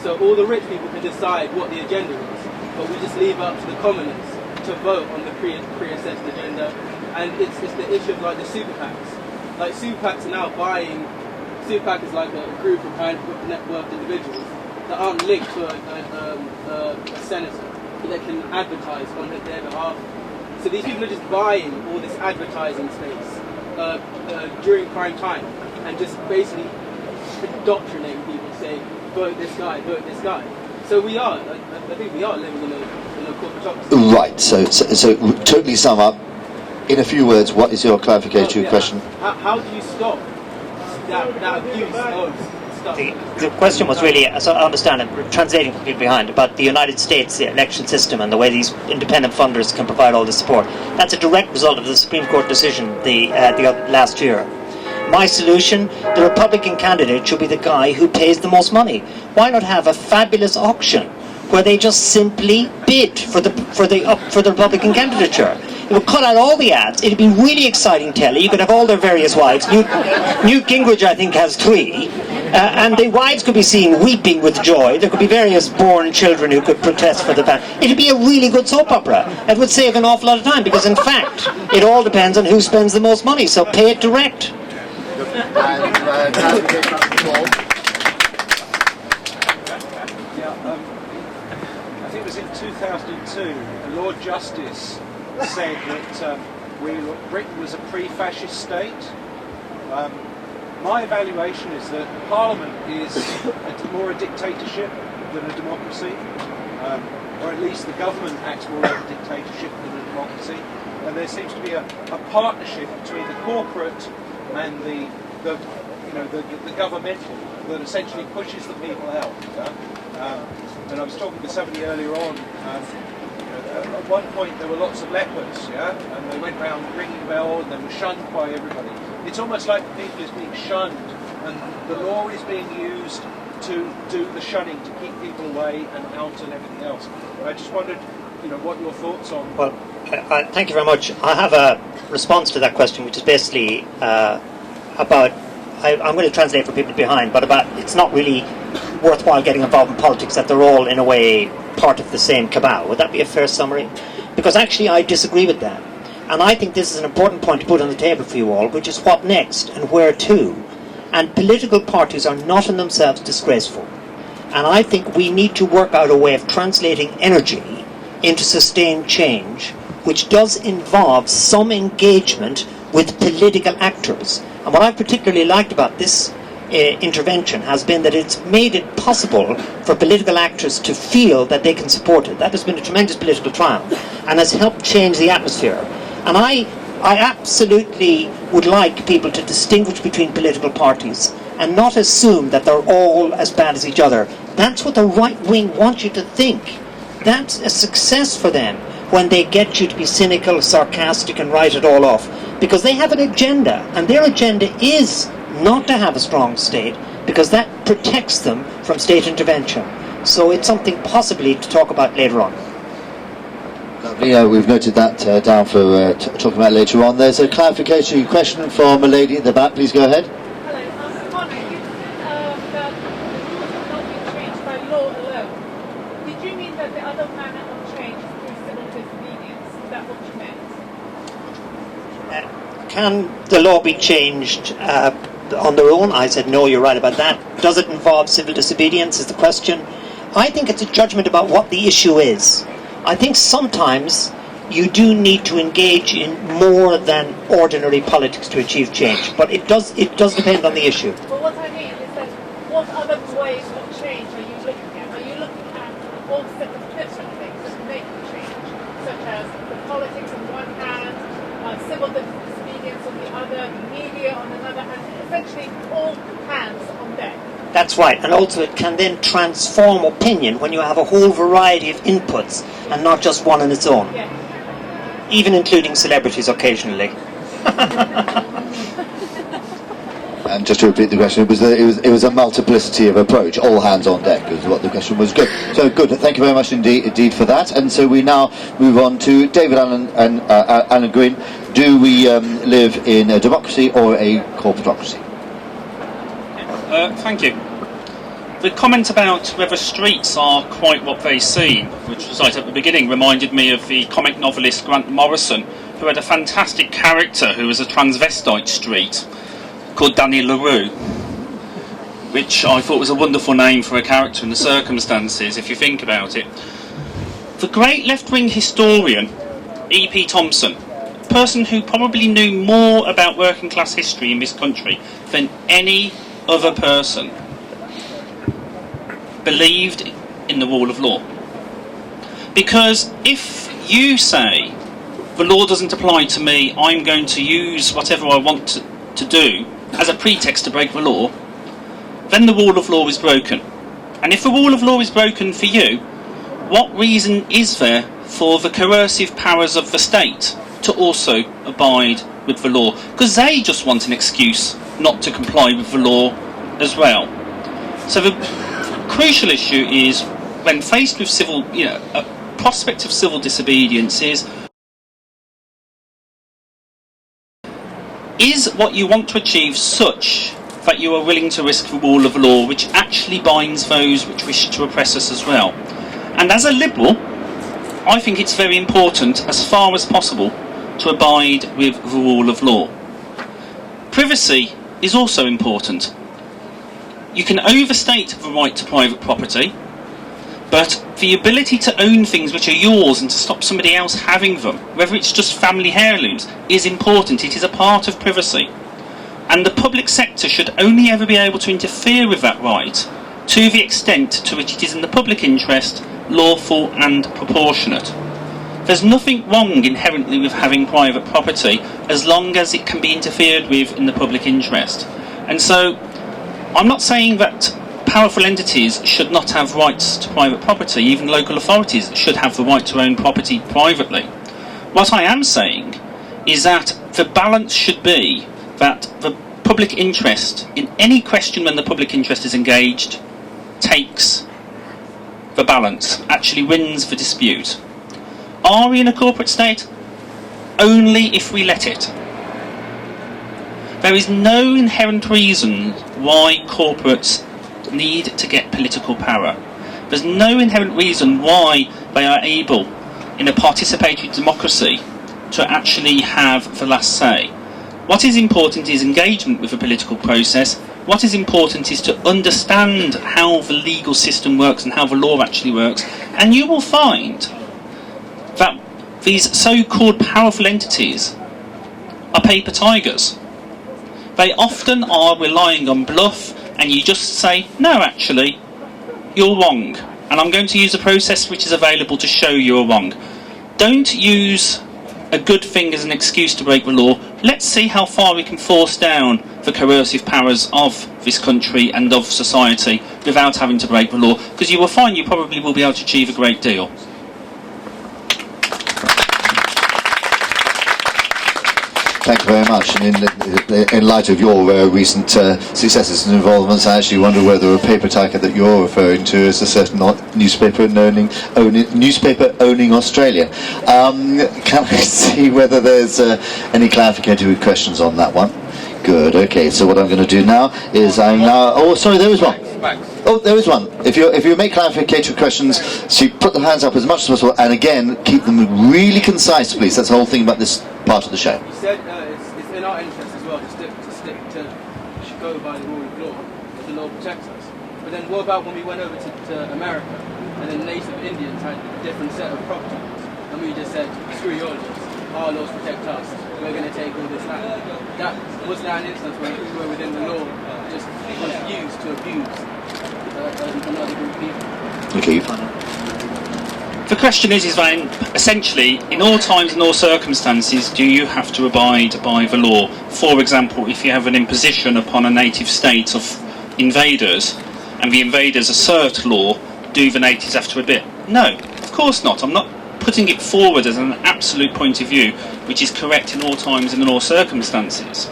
So all the rich people can decide what the agenda is, but we just leave it up to the commoners to vote on the pre-assessed agenda. And it's the issue of like the super PACs. Like super PACs are now buying. Super PAC is like a group of high net worth individuals that aren't linked to a senator that can advertise on their behalf. So these people are just buying all this advertising space during prime time and just basically indoctrinating people, saying, vote this guy, vote this guy. So we are, I think we are living in a corporatocracy. Right, so totally sum up, in a few words, what is your clarificatory question? How do you stop that abuse of stuff? The question was really, so I understand it, translating for people behind, about the United States election system and the way these independent funders can provide all the support. That's a direct result of the Supreme Court decision the last year. my solution, the Republican candidate should be the guy who pays the most money. Why not have a fabulous auction where they just simply bid for the Republican candidature? It would cut out all the ads. It'd be really exciting telly. You could have all their various wives. Newt Gingrich, I think, has 3. And the wives could be seen weeping with joy. There could be various born children who could protest for the ban. It'd be a really good soap opera. It would save an awful lot of time because, in fact, it all depends on who spends the most money. So pay it direct. I think it was in 2002, the Lord Justice said that Britain was a pre-fascist state. My evaluation is that Parliament is more a dictatorship than a democracy, or at least the government acts more like a dictatorship than a democracy. And there seems to be a partnership between the corporate and the governmental that essentially pushes the people out. And I was talking to somebody earlier on. At one point there were lots of lepers, and they went around ringing bells and they were shunned by everybody. It's almost like the people is being shunned, and the law is being used to do the shunning, to keep people away and out and everything else. I just wondered, what your thoughts on. Well, thank you very much. I have a response to that question, which is basically about. I'm going to translate for people behind, but about it's not really worthwhile getting involved in politics, that they're all in a way part of the same cabal. Would that be a fair summary? Because actually I disagree with that. And I think this is an important point to put on the table for you all, which is what next and where to. And political parties are not in themselves disgraceful. And I think we need to work out a way of translating energy into sustained change, which does involve some engagement with political actors. And what I particularly liked about this intervention has been that it's made it possible for political actors to feel that they can support it. That has been a tremendous political triumph and has helped change the atmosphere. And I absolutely would like people to distinguish between political parties and not assume that they're all as bad as each other. That's what the right wing wants you to think. That's a success for them when they get you to be cynical, sarcastic and write it all off. Because they have an agenda, and their agenda is not to have a strong state, because that protects them from state intervention. So it's something possibly to talk about later on. Lovely, we've noted that down for talking about later on. There's a clarification question from a lady at the back. Please go ahead. Hello, I was wondering, you said that the rules have not been changed by law alone. Did you mean that the other manner of change is through civil disobedience? Is that what you meant? Can the law be changed on their own? I said no, you're right about that. Does it involve civil disobedience is the question. I think it's a judgment about what the issue is. I think sometimes you do need to engage in more than ordinary politics to achieve change, but it does depend on the issue. But what I mean is that what other ways of change are you looking at? Are you looking at all sorts of different things that make change, such as the politics on one hand, civil disobedience on the other, the media on another hand, essentially all hands on deck? That's right, and also it can then transform opinion when you have a whole variety of inputs and not just one on its own. Yeah. Even including celebrities occasionally. And just to repeat the question, it was a multiplicity of approach, all hands on deck is what the question was. Good. So good, thank you very much indeed for that. And so we now move on to David Allen and Alan Green. Do we live in a democracy or a corporatocracy? Thank you. The comment about whether streets are quite what they seem, which was right at the beginning, reminded me of the comic novelist Grant Morrison, who had a fantastic character who was a transvestite street called Danny LaRue, which I thought was a wonderful name for a character in the circumstances, if you think about it. The great left-wing historian E.P. Thompson, a person who probably knew more about working class history in this country than any other person, believed in the rule of law. Because if you say the law doesn't apply to me, I'm going to use whatever I want to do as a pretext to break the law, then the rule of law is broken. And if the rule of law is broken for you, what reason is there for the coercive powers of the state to also abide with the law, because they just want an excuse not to comply with the law as well. So the crucial issue is, when faced with civil, a prospect of civil disobedience is what you want to achieve such that you are willing to risk the rule of law, which actually binds those which wish to oppress us as well. And as a liberal, I think it's very important, as far as possible, to abide with the rule of law. Privacy is also important. You can overstate the right to private property, but the ability to own things which are yours and to stop somebody else having them, whether it's just family heirlooms, is important. It is a part of privacy. And the public sector should only ever be able to interfere with that right to the extent to which it is in the public interest, lawful and proportionate. There's nothing wrong inherently with having private property as long as it can be interfered with in the public interest. And so I'm not saying that powerful entities should not have rights to private property. Even local authorities should have the right to own property privately. What I am saying is that the balance should be that the public interest, in any question when the public interest is engaged, takes the balance, actually wins the dispute. Are we in a corporate state? Only if we let it. There is no inherent reason why corporates need to get political power. There's no inherent reason why they are able, in a participatory democracy, to actually have the last say. What is important is engagement with the political process. What is important is to understand how the legal system works and how the law actually works, and you will find that these so-called powerful entities are paper tigers. They often are relying on bluff, and you just say, no, actually, you're wrong, and I'm going to use a process which is available to show you're wrong. Don't use a good thing as an excuse to break the law. Let's see how far we can force down the coercive powers of this country and of society without having to break the law, because you will find you probably will be able to achieve a great deal. Thank you very much. And in light of your recent successes and involvements, I actually wonder whether a paper tiger that you're referring to is a certain newspaper owning Australia. Can I see whether there's any clarificatory questions on that one? Good. Okay. So what I'm going to do now is oh, sorry, there is one. Oh, there is one. If you make clarificatory questions, so you put the hands up as much as possible, and again, keep them really concise, please. That's the whole thing about this part of the show. You said it's in our interest as well to stick to go by the rule of law, because the law protects us. But then what about when we went over to America, and then native Indians had a different set of property laws, and we just said, screw your laws, our laws protect us, we're going to take all this land. Was that an instance where we were within the law, just was used to abuse another group of people? Okay, you find out. The question is then, essentially, in all times and all circumstances, do you have to abide by the law? For example, if you have an imposition upon a native state of invaders, and the invaders assert law, do the natives have to admit? No, of course not. I'm not putting it forward as an absolute point of view, which is correct in all times and in all circumstances.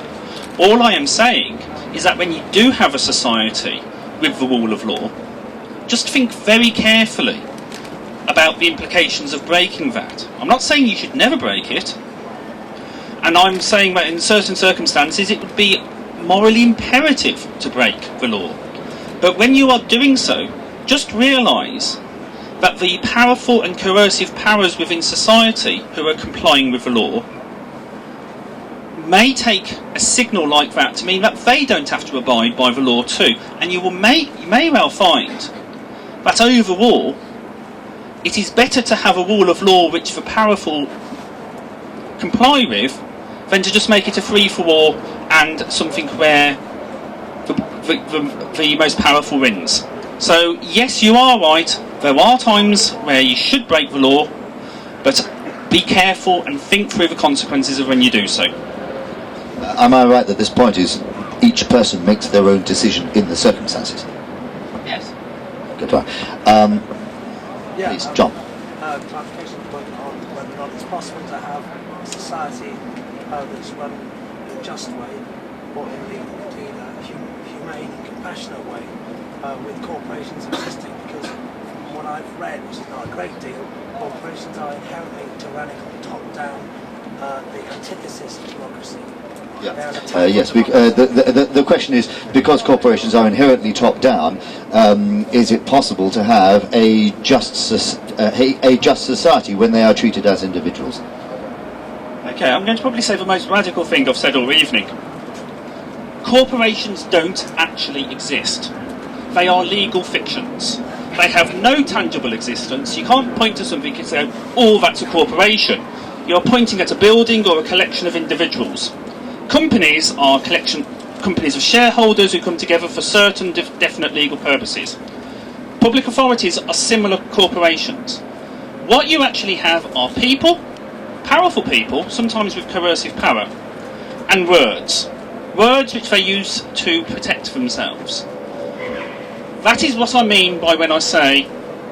All I am saying is that when you do have a society with the rule of law, just think very carefully about the implications of breaking that. I'm not saying you should never break it, and I'm saying that in certain circumstances it would be morally imperative to break the law. But when you are doing so, just realise that the powerful and coercive powers within society who are complying with the law may take a signal like that to mean that they don't have to abide by the law too. And you may well find that overall it is better to have a rule of law which the powerful comply with than to just make it a free-for-all and something where the most powerful wins. So yes, you are right, there are times where you should break the law, but be careful and think through the consequences of when you do so. Am I right that this point is each person makes their own decision in the circumstances? Yes. Good one. Please, John. Clarification point on whether or not it's possible to have a society that's run in a just way, or indeed a humane and compassionate way, with corporations existing, because from what I've read, which is not a great deal, corporations are inherently tyrannical, top-down, the antithesis of democracy. Yes, the question is, because corporations are inherently top-down, is it possible to have a just society when they are treated as individuals? Okay, I'm going to probably say the most radical thing I've said all evening. Corporations don't actually exist. They are legal fictions. They have no tangible existence. You can't point to something and say, oh, that's a corporation. You're pointing at a building or a collection of individuals. Companies are companies of shareholders who come together for certain definite legal purposes. Public authorities are similar corporations. What you actually have are people, powerful people, sometimes with coercive power, and words. Words which they use to protect themselves. That is what I mean by when I say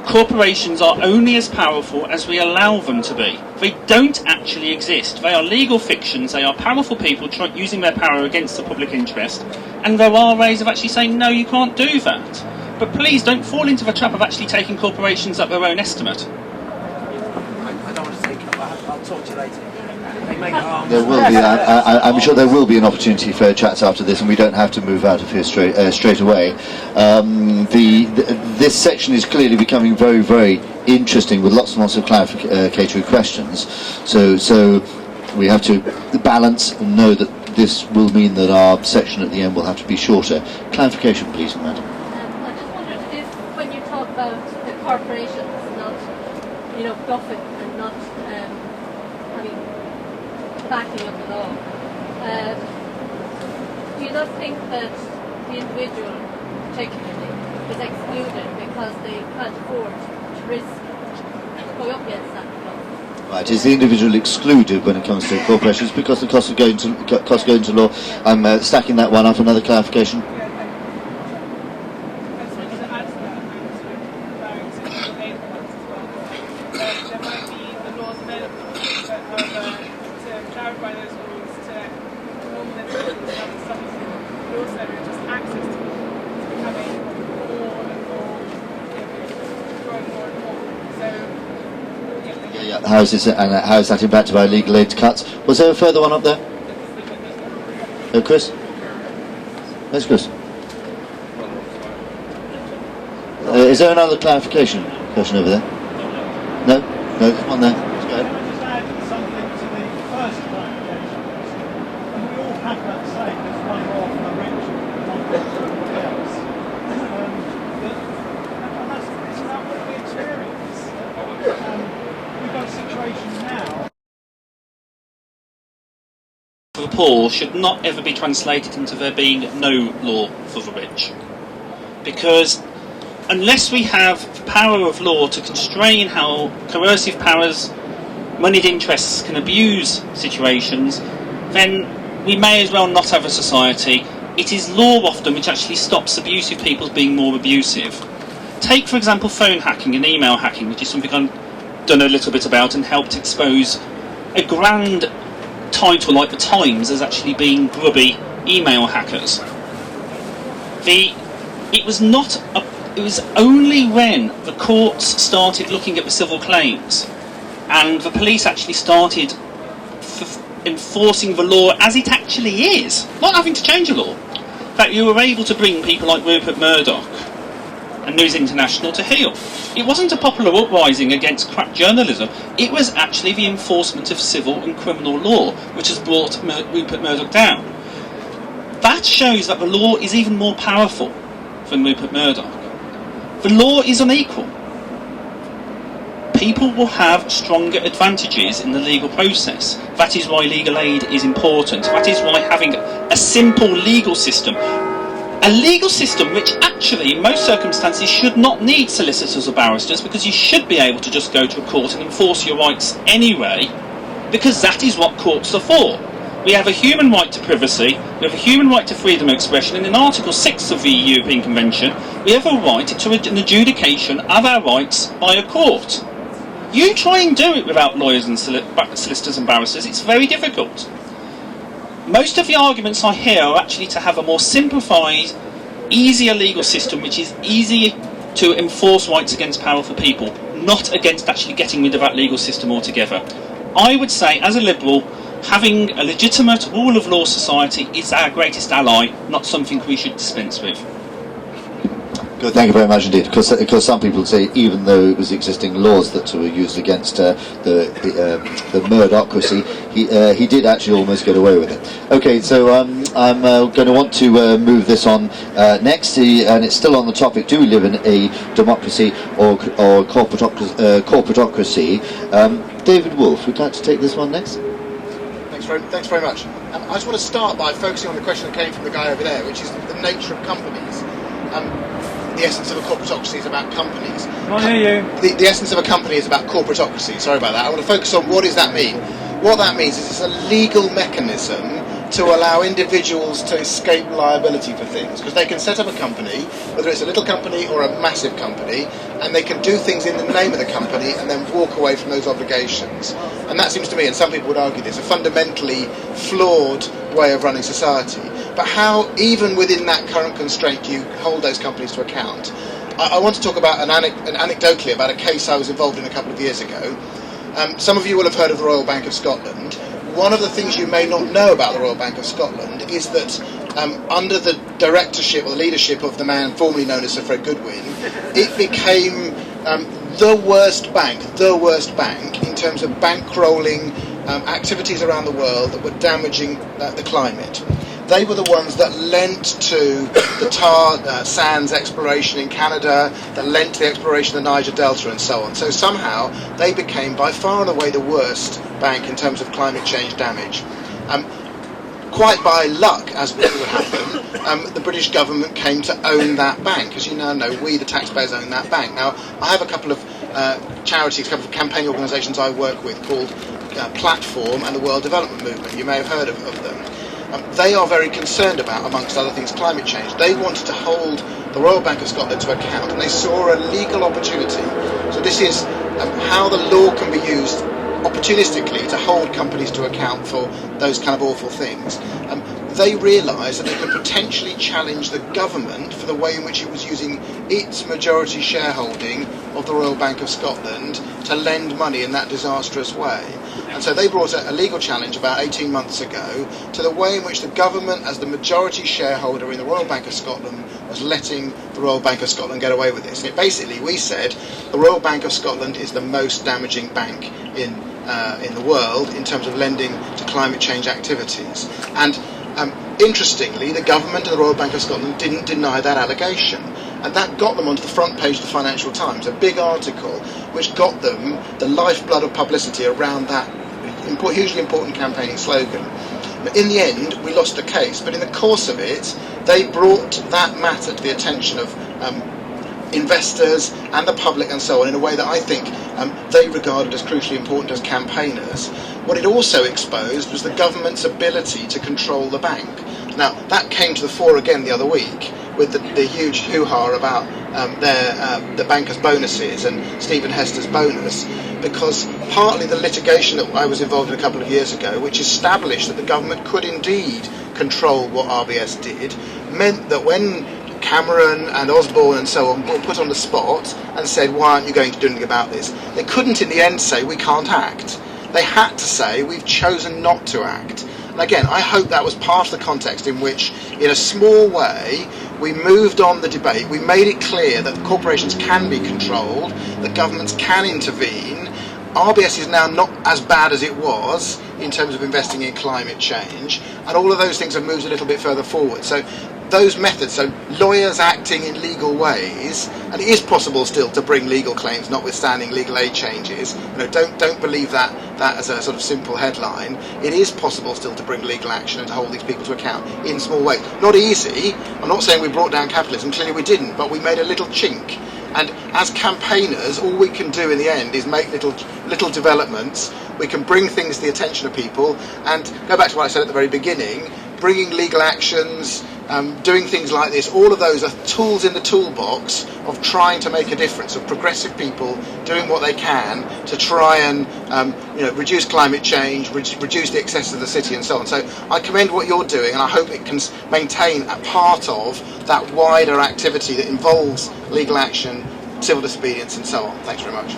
corporations are only as powerful as we allow them to be. They don't actually exist. They are legal fictions. They are powerful people using their power against the public interest. And there are ways of actually saying, no, you can't do that. But please don't fall into the trap of actually taking corporations at their own estimate. I don't want to take it, I'll talk to you later. They make harm. There will be. I'm sure there will be an opportunity for chats after this, and we don't have to move out of here straight away. This section is clearly becoming very, very interesting, with lots and lots of clarificatory questions. So we have to balance and know that this will mean that our section at the end will have to be shorter. Clarification, please, madam. I just wondered if, when you talk about the corporations not, bluffing and not backing up the law, do you not think that the individual, particularly, is excluded because they can't afford to risk going up against that law? Right, is the individual excluded when it comes to corporations because the cost of going to law? I'm stacking that one up. Another clarification. How is this, and how is that impacted by legal aid cuts? Was there a further one up there? Oh, Chris? There's Chris. Is there another clarification question over there? No? No, there's one there. Let's go ahead. Can I just add something to the first clarification? And we all have that saying, there's one more for the rich and one more for everybody else. And it's about what we experience. We've got a situation now. For the poor should not ever be translated into there being no law for the rich. Because unless we have the power of law to constrain how coercive powers, moneyed interests can abuse situations, then we may as well not have a society. It is law often which actually stops abusive people being more abusive. Take, for example, phone hacking and email hacking, which is something I've done a little bit about and helped expose a grand title like The Times as actually being grubby email hackers. It was only when the courts started looking at the civil claims and the police actually started enforcing the law as it actually is, not having to change a law, that you were able to bring people like Rupert Murdoch and News International to heel. It wasn't a popular uprising against crap journalism, it was actually the enforcement of civil and criminal law which has brought Rupert Murdoch down. That shows that the law is even more powerful than Rupert Murdoch. The law is unequal. People will have stronger advantages in the legal process. That is why legal aid is important. That is why having a simple legal system, a legal system which actually in most circumstances should not need solicitors or barristers, because you should be able to just go to a court and enforce your rights anyway, because that is what courts are for. We have a human right to privacy, we have a human right to freedom of expression, and in Article 6 of the European Convention we have a right to an adjudication of our rights by a court. You try and do it without lawyers and solicitors and barristers, it's very difficult. Most of the arguments I hear are actually to have a more simplified, easier legal system which is easy to enforce rights against powerful people, not against actually getting rid of that legal system altogether. I would say, as a liberal, having a legitimate rule of law society is our greatest ally, not something we should dispense with. Good, thank you very much indeed. Because some people say, even though it was existing laws that were used against the Murdochracy, he did actually almost get away with it. Okay, so I'm going to want to move this on next, and it's still on the topic: do we live in a democracy or corporatocracy? David Wolf, would you like to take this one next? Thanks very much. I just want to start by focusing on the question that came from the guy over there, which is the nature of companies. The essence of a corporatocracy is about companies. I hear you. The essence of a company is about corporatocracy. Sorry about that. I want to focus on what does that mean. What that means is it's a legal mechanism to allow individuals to escape liability for things, because they can set up a company, whether it's a little company or a massive company, and they can do things in the name of the company and then walk away from those obligations. And that seems to me, and some people would argue this, a fundamentally flawed way of running society. But how, even within that current constraint, you hold those companies to account? I want to talk about anecdotally about a case I was involved in a couple of years ago. Some of you will have heard of the Royal Bank of Scotland. One of the things you may not know about the Royal Bank of Scotland is that under the directorship or the leadership of the man formerly known as Sir Fred Goodwin, it became the worst bank in terms of bankrolling activities around the world that were damaging the climate. They were the ones that lent to the tar sands exploration in Canada, that lent to the exploration of the Niger Delta and so on. So somehow they became by far and away the worst bank in terms of climate change damage. Quite by luck, as would happen, the British government came to own that bank. As you now know, we, the taxpayers, own that bank. Now, I have a couple of charities, a couple of campaign organisations I work with called Platform and the World Development Movement. You may have heard of them. They are very concerned about, amongst other things, climate change. They wanted to hold the Royal Bank of Scotland to account, and they saw a legal opportunity. So this is how the law can be used opportunistically to hold companies to account for those kind of awful things. They realised that they could potentially challenge the government for the way in which it was using its majority shareholding of the Royal Bank of Scotland to lend money in that disastrous way. And so they brought a legal challenge about 18 months ago to the way in which the government, as the majority shareholder in the Royal Bank of Scotland, was letting the Royal Bank of Scotland get away with this. And basically, we said the Royal Bank of Scotland is the most damaging bank in the world in terms of lending to climate change activities. And interestingly, the government and the Royal Bank of Scotland didn't deny that allegation. And that got them onto the front page of the Financial Times, a big article which got them the lifeblood of publicity around that hugely important campaigning slogan. But in the end, we lost the case, but in the course of it, they brought that matter to the attention of investors and the public and so on in a way that I think they regarded as crucially important as campaigners. What it also exposed was the government's ability to control the bank. Now, that came to the fore again the other week with the huge hoo-ha about the bankers' bonuses and Stephen Hester's bonus, because partly the litigation that I was involved in a couple of years ago, which established that the government could indeed control what RBS did, meant that when Cameron and Osborne and so on were put on the spot and said, why aren't you going to do anything about this? They couldn't in the end say, we can't act. They had to say, we've chosen not to act. And again, I hope that was part of the context in which, in a small way, we moved on the debate. We made it clear that corporations can be controlled, that governments can intervene. RBS is now not as bad as it was in terms of investing in climate change, and all of those things have moved a little bit further forward. So those methods, so lawyers acting in legal ways, and it is possible still to bring legal claims notwithstanding legal aid changes. Don't believe that as a sort of simple headline. It is possible still to bring legal action and to hold these people to account in small ways. Not easy. I'm not saying we brought down capitalism, clearly we didn't, but we made a little chink. And as campaigners, all we can do in the end is make little developments. We can bring things to the attention of people and go back to what I said at the very beginning, bringing legal actions, doing things like this, all of those are tools in the toolbox of trying to make a difference, of progressive people doing what they can to try and reduce climate change, reduce the excess of the city and so on. So I commend what you're doing, and I hope it can maintain a part of that wider activity that involves legal action, civil disobedience and so on. Thanks very much.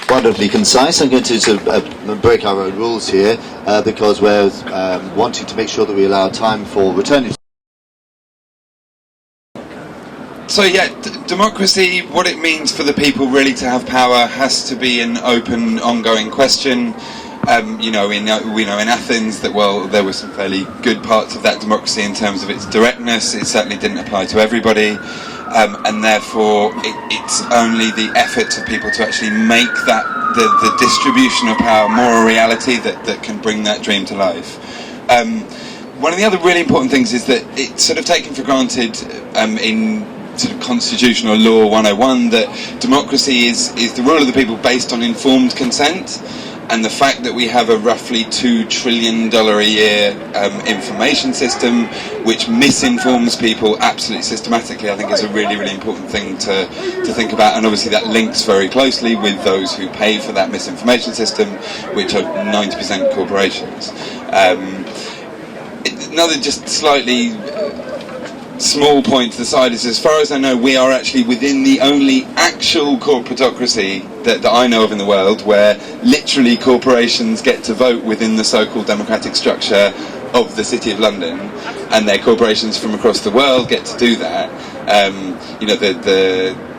Wonderfully concise. I'm going to sort of break our own rules here because we're wanting to make sure that we allow time for returning. So yeah, democracy, what it means for the people really to have power has to be an open, ongoing question. We know in Athens that, well, there were some fairly good parts of that democracy in terms of its directness. It certainly didn't apply to everybody. And therefore it's only the efforts of people to actually make that the distribution of power more a reality that can bring that dream to life. One of the other really important things is that it's sort of taken for granted in sort of constitutional law 101 that democracy is the rule of the people based on informed consent. And the fact that we have a roughly $2 trillion a year information system which misinforms people absolutely systematically, I think is a really, really important thing to think about. And obviously that links very closely with those who pay for that misinformation system, which are 90% corporations. Another just slightly small point to the side is, as far as I know, we are actually within the only actual corporatocracy that I know of in the world where literally corporations get to vote within the so-called democratic structure of the City of London, and their corporations from across the world get to do that.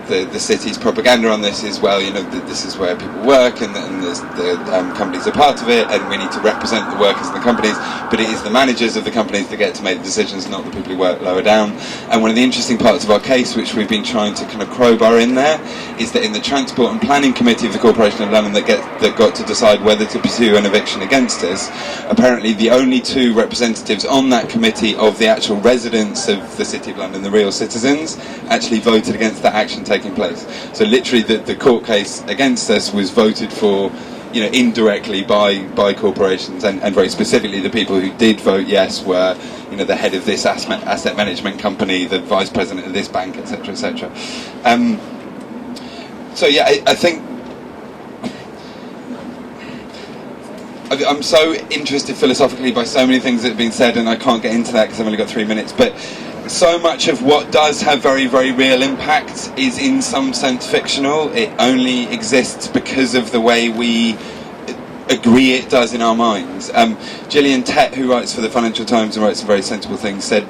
The city's propaganda on this is, well, this is where people work, and the companies are part of it, and we need to represent the workers and the companies, but it is the managers of the companies that get to make the decisions, not the people who work lower down. And one of the interesting parts of our case, which we've been trying to kind of crowbar in there, is that in the Transport and Planning Committee of the Corporation of London that got to decide whether to pursue an eviction against us, apparently the only two representatives on that committee of the actual residents of the City of London, the real citizens, actually voted against that action taking place. So literally the court case against us was voted for, indirectly by corporations, and very specifically the people who did vote yes were, the head of this asset management company, the vice president of this bank, etc., etc. So yeah, I think I'm so interested philosophically by so many things that have been said, and I can't get into that because I've only got 3 minutes, but so much of what does have very, very real impact is in some sense fictional. It only exists because of the way we agree it does in our minds. Gillian Tett, who writes for the Financial Times and writes some very sensible things, said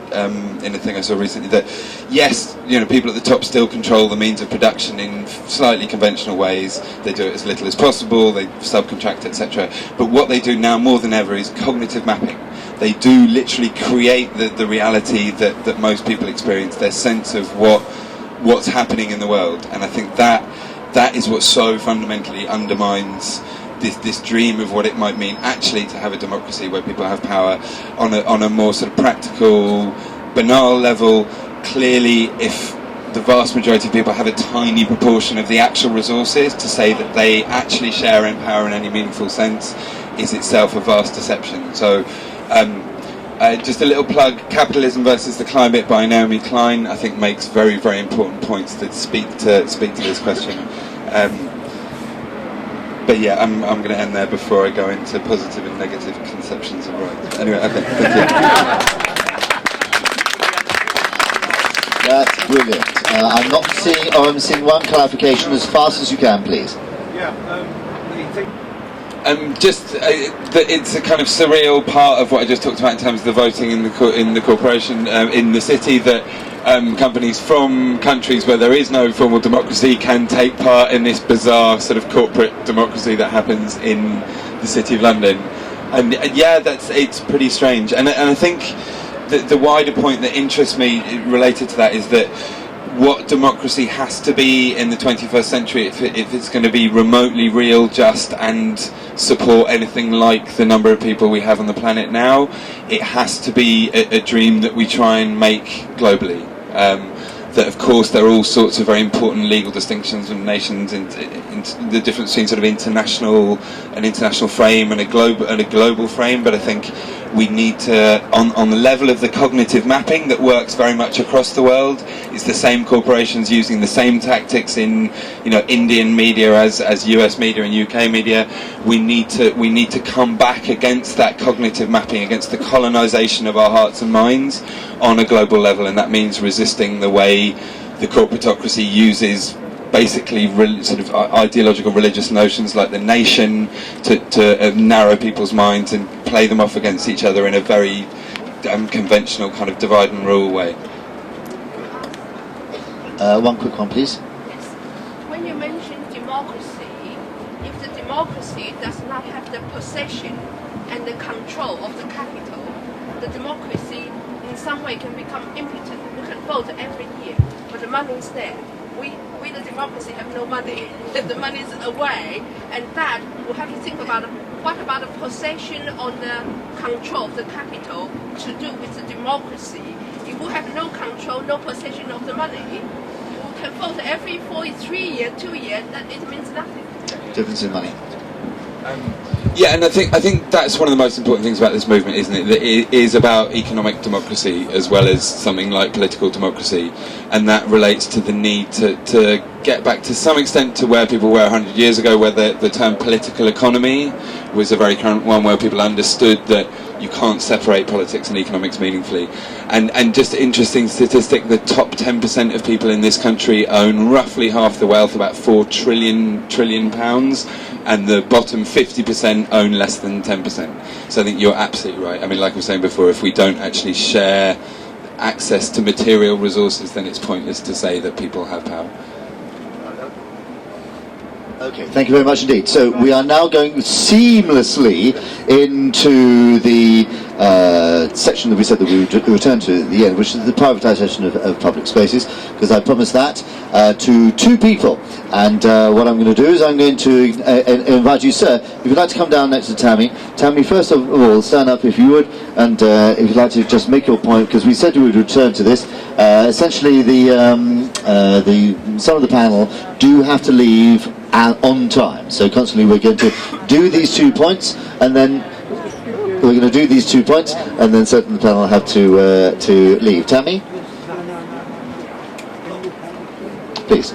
in a thing I saw recently that yes, people at the top still control the means of production in slightly conventional ways. They do it as little as possible, they subcontract, etc. But what they do now more than ever is cognitive mapping. They do literally create the reality that most people experience, their sense of what's happening in the world. And I think that is what so fundamentally undermines this dream of what it might mean actually to have a democracy where people have power on a more sort of practical, banal level. Clearly, if the vast majority of people have a tiny proportion of the actual resources, to say that they actually share in power in any meaningful sense is itself a vast deception. So just a little plug, Capitalism versus the Climate by Naomi Klein, I think makes very, very important points that speak to this question. But yeah, I'm going to end there before I go into positive and negative conceptions of rights. Anyway, okay, thank you. That's brilliant. I'm seeing one clarification as fast as you can, please. That it's a kind of surreal part of what I just talked about in terms of the voting in the corporation in the city, that companies from countries where there is no formal democracy can take part in this bizarre sort of corporate democracy that happens in the City of London. And yeah, it's pretty strange. And I think the wider point that interests me related to that is that what democracy has to be in the 21st century, if it's going to be remotely real, just, and support anything like the number of people we have on the planet now, it has to be a dream that we try and make globally. that of course there are all sorts of very important legal distinctions of nations and the difference between sort of an international frame and a global frame, but I think we need to, on the level of the cognitive mapping that works very much across the world, it's the same corporations using the same tactics in Indian media as US media and UK media. We need to come back against that cognitive mapping, against the colonization of our hearts and minds on a global level, and that means resisting the way the corporatocracy uses basically sort of ideological religious notions like the nation to narrow people's minds and play them off against each other in a very conventional kind of divide and rule way. One quick one, please. Yes. When you mention democracy, if the democracy does not have the possession and the control of the capital, the democracy in some way can become impotent. We can vote every year, but the money is there. We the democracy have no money. The money is away, and that we have to think about what about the possession on the control of the capital to do with the democracy. If we have no control, no possession of the money, we can vote every 3 years, 2 years, that it means nothing. Difference in money. Yeah, and I think that's one of the most important things about this movement, isn't it? That it is about economic democracy as well as something like political democracy, and that relates to the need to get back to some extent to where people were 100 years ago, where the term political economy was a very current one, where people understood that you can't separate politics and economics meaningfully. And just interesting statistic, the top 10% of people in this country own roughly half the wealth, about £4 trillion, and the bottom 50% own less than 10%. So I think you're absolutely right. I mean, like I was saying before, if we don't actually share access to material resources, then it's pointless to say that people have power. Okay, thank you very much indeed. So we are now going seamlessly into the section that we said that we would return to at the end, which is the privatisation of public spaces, because I promised that to two people. And what I'm going to do is I'm going to invite you, sir, if you'd like to come down next to Tammy. Tammy, first of all, stand up if you would, and if you'd like to just make your point, because we said we would return to this. Essentially, some of the panel do have to leave on time, so constantly we're going to do these 2 points, and then we're going to do these 2 points, and then certain the panel have to leave. Tammy, please.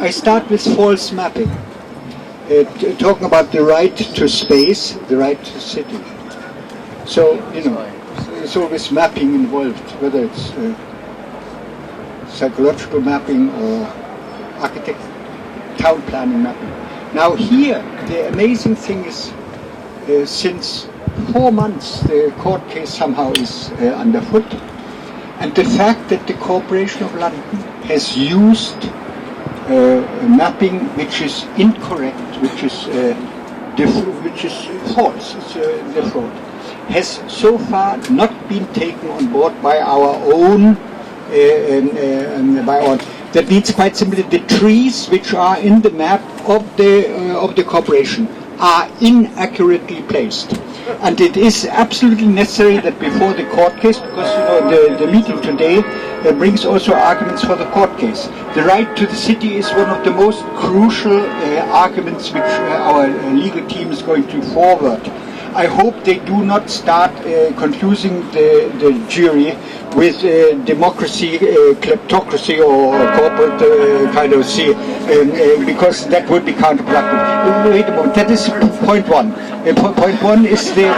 I start with false mapping. Talking about the right to space, the right to city. So, there's always mapping involved, whether it's psychological mapping or architect, town planning mapping. Now here, the amazing thing is, since 4 months, the court case somehow is underfoot. And the fact that the Corporation of London has used mapping which is incorrect, which is false, it's the fraud, has so far not been taken on board by our own. That means quite simply the trees which are in the map of the corporation are inaccurately placed. And it is absolutely necessary that before the court case, because the meeting today brings also arguments for the court case. The right to the city is one of the most crucial arguments which our legal team is going to forward. I hope they do not start confusing the jury with democracy, kleptocracy, or corporate kind of because that would be counterproductive. Wait a moment, that is point one. Point one is the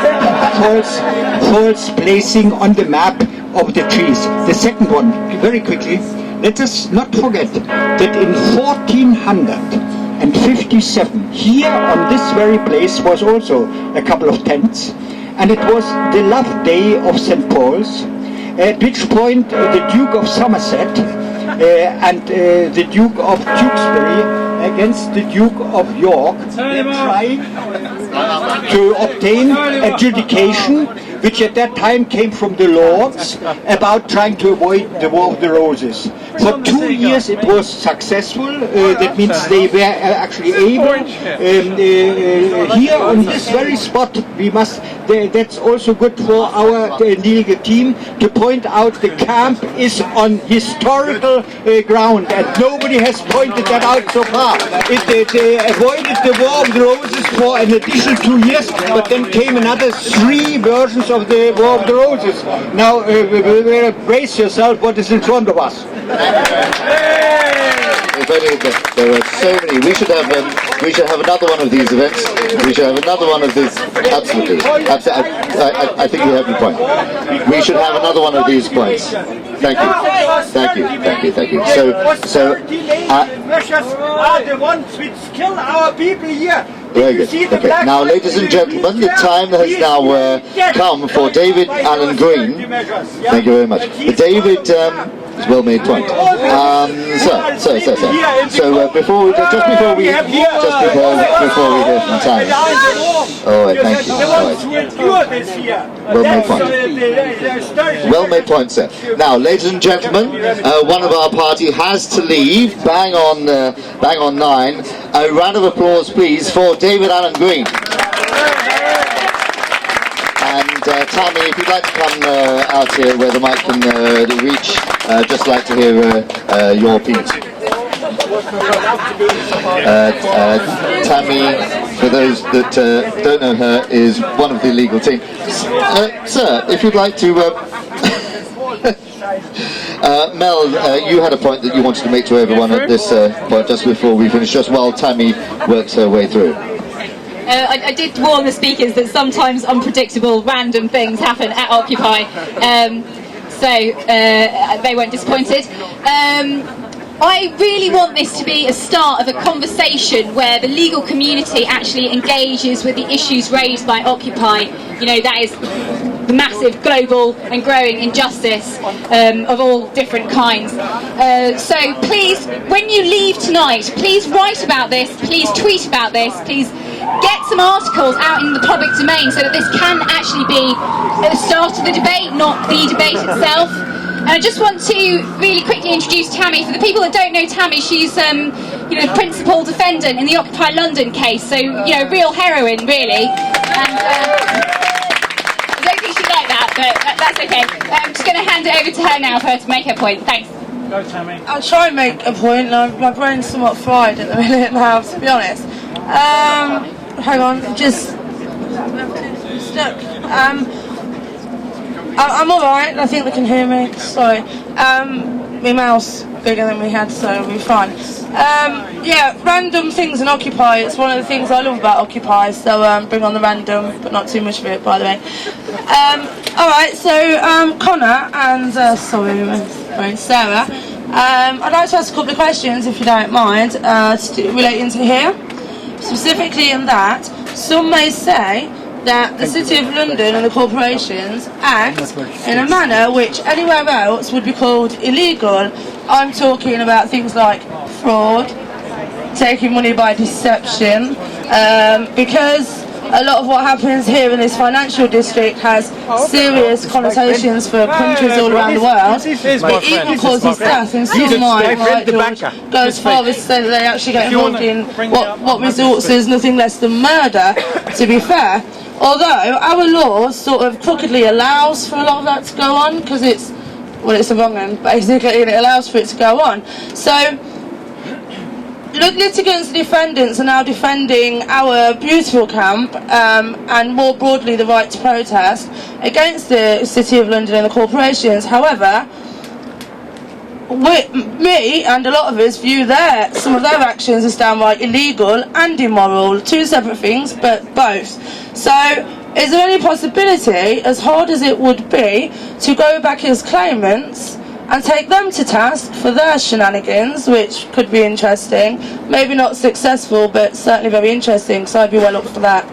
false placing on the map of the trees. The second one, very quickly, let us not forget that in 1457, here on this very place was also a couple of tents, and it was the love day of St. Paul's, at which point the Duke of Somerset and the Duke of Tewkesbury against the Duke of York were trying to obtain adjudication which at that time came from the Lords, about trying to avoid the War of the Roses. For 2 years it was successful. That means they were actually able. Here on this very spot, we must. That's also good for our legal team to point out the camp is on historical ground, and nobody has pointed that out so far. They avoided the War of the Roses for an additional 2 years, but then came another 3 versions of the War of the Roses. Now, brace yourself, what is in front of us. If only there are so many. We should have another one of these events. We should have another one of these. Absolutely. I think you have your point. We should have another one of these points. Thank you. Thank you. Thank you. Thank you. Measures are the ones which kill our people here. Very good. Okay. Now, ladies and gentlemen, the time has now come for David Allen Green. Thank you very much. David. It's well made point. So before we hear from Tammy. Oh, thank you. Right. Well made point. Well made point, sir. Now, ladies and gentlemen, one of our party has to leave. Bang on 9. A round of applause, please, for David Allen Green. And Tammy, if you'd like to come out here where the mic can reach, just like to hear your piece. Tammy, for those that don't know her, is one of the legal team. Sir, if you'd like to... Mel, you had a point that you wanted to make to everyone at this point just before we finish, just while Tammy works her way through. I did warn the speakers that sometimes unpredictable, random things happen at Occupy, so they weren't disappointed. I really want this to be a start of a conversation where the legal community actually engages with the issues raised by Occupy. You know, that is the massive global and growing injustice of all different kinds. So please, when you leave tonight, please write about this, please tweet about this, please get some articles out in the public domain so that this can actually be the start of the debate, not the debate itself. And I just want to really quickly introduce Tammy. For the people that don't know Tammy, she's the principal defendant in the Occupy London case, so real heroine really. And I don't think she'd like that, but that's okay. I'm just going to hand it over to her now for her to make her point. Thanks. Go, Tammy. I'll try and make a point. My brain's somewhat fried at the minute now, to be honest. Hang on, just stuck. I'm alright, I think they can hear me, sorry. My mouth's bigger than we had, so it'll be fine. Random things in Occupy, it's one of the things I love about Occupy, so bring on the random, but not too much of it, by the way. Alright, so Connor and, Sarah, I'd like to ask a couple of questions, if you don't mind, relating to here. Specifically in that, some may say that the City of London and the corporations act in a manner which anywhere else would be called illegal. I'm talking about things like fraud, taking money by deception, because a lot of what happens here in this financial district has serious connotations for countries all around the world. It even causes death, and some might, right, George, go as far as to say that they actually get involved in what resorts as nothing less than murder, to be fair. Although our law sort of crookedly allows for a lot of that to go on, because it's a wrong end, basically, and it allows for it to go on. So litigants and defendants are now defending our beautiful camp and more broadly the right to protest against the City of London and the corporations. However, me and a lot of us view some of their actions as downright illegal and immoral. Two separate things, but both. So is there any possibility, as hard as it would be, to go back as claimants and take them to task for their shenanigans, which could be interesting, maybe not successful, but certainly very interesting, so I'd be well up for that.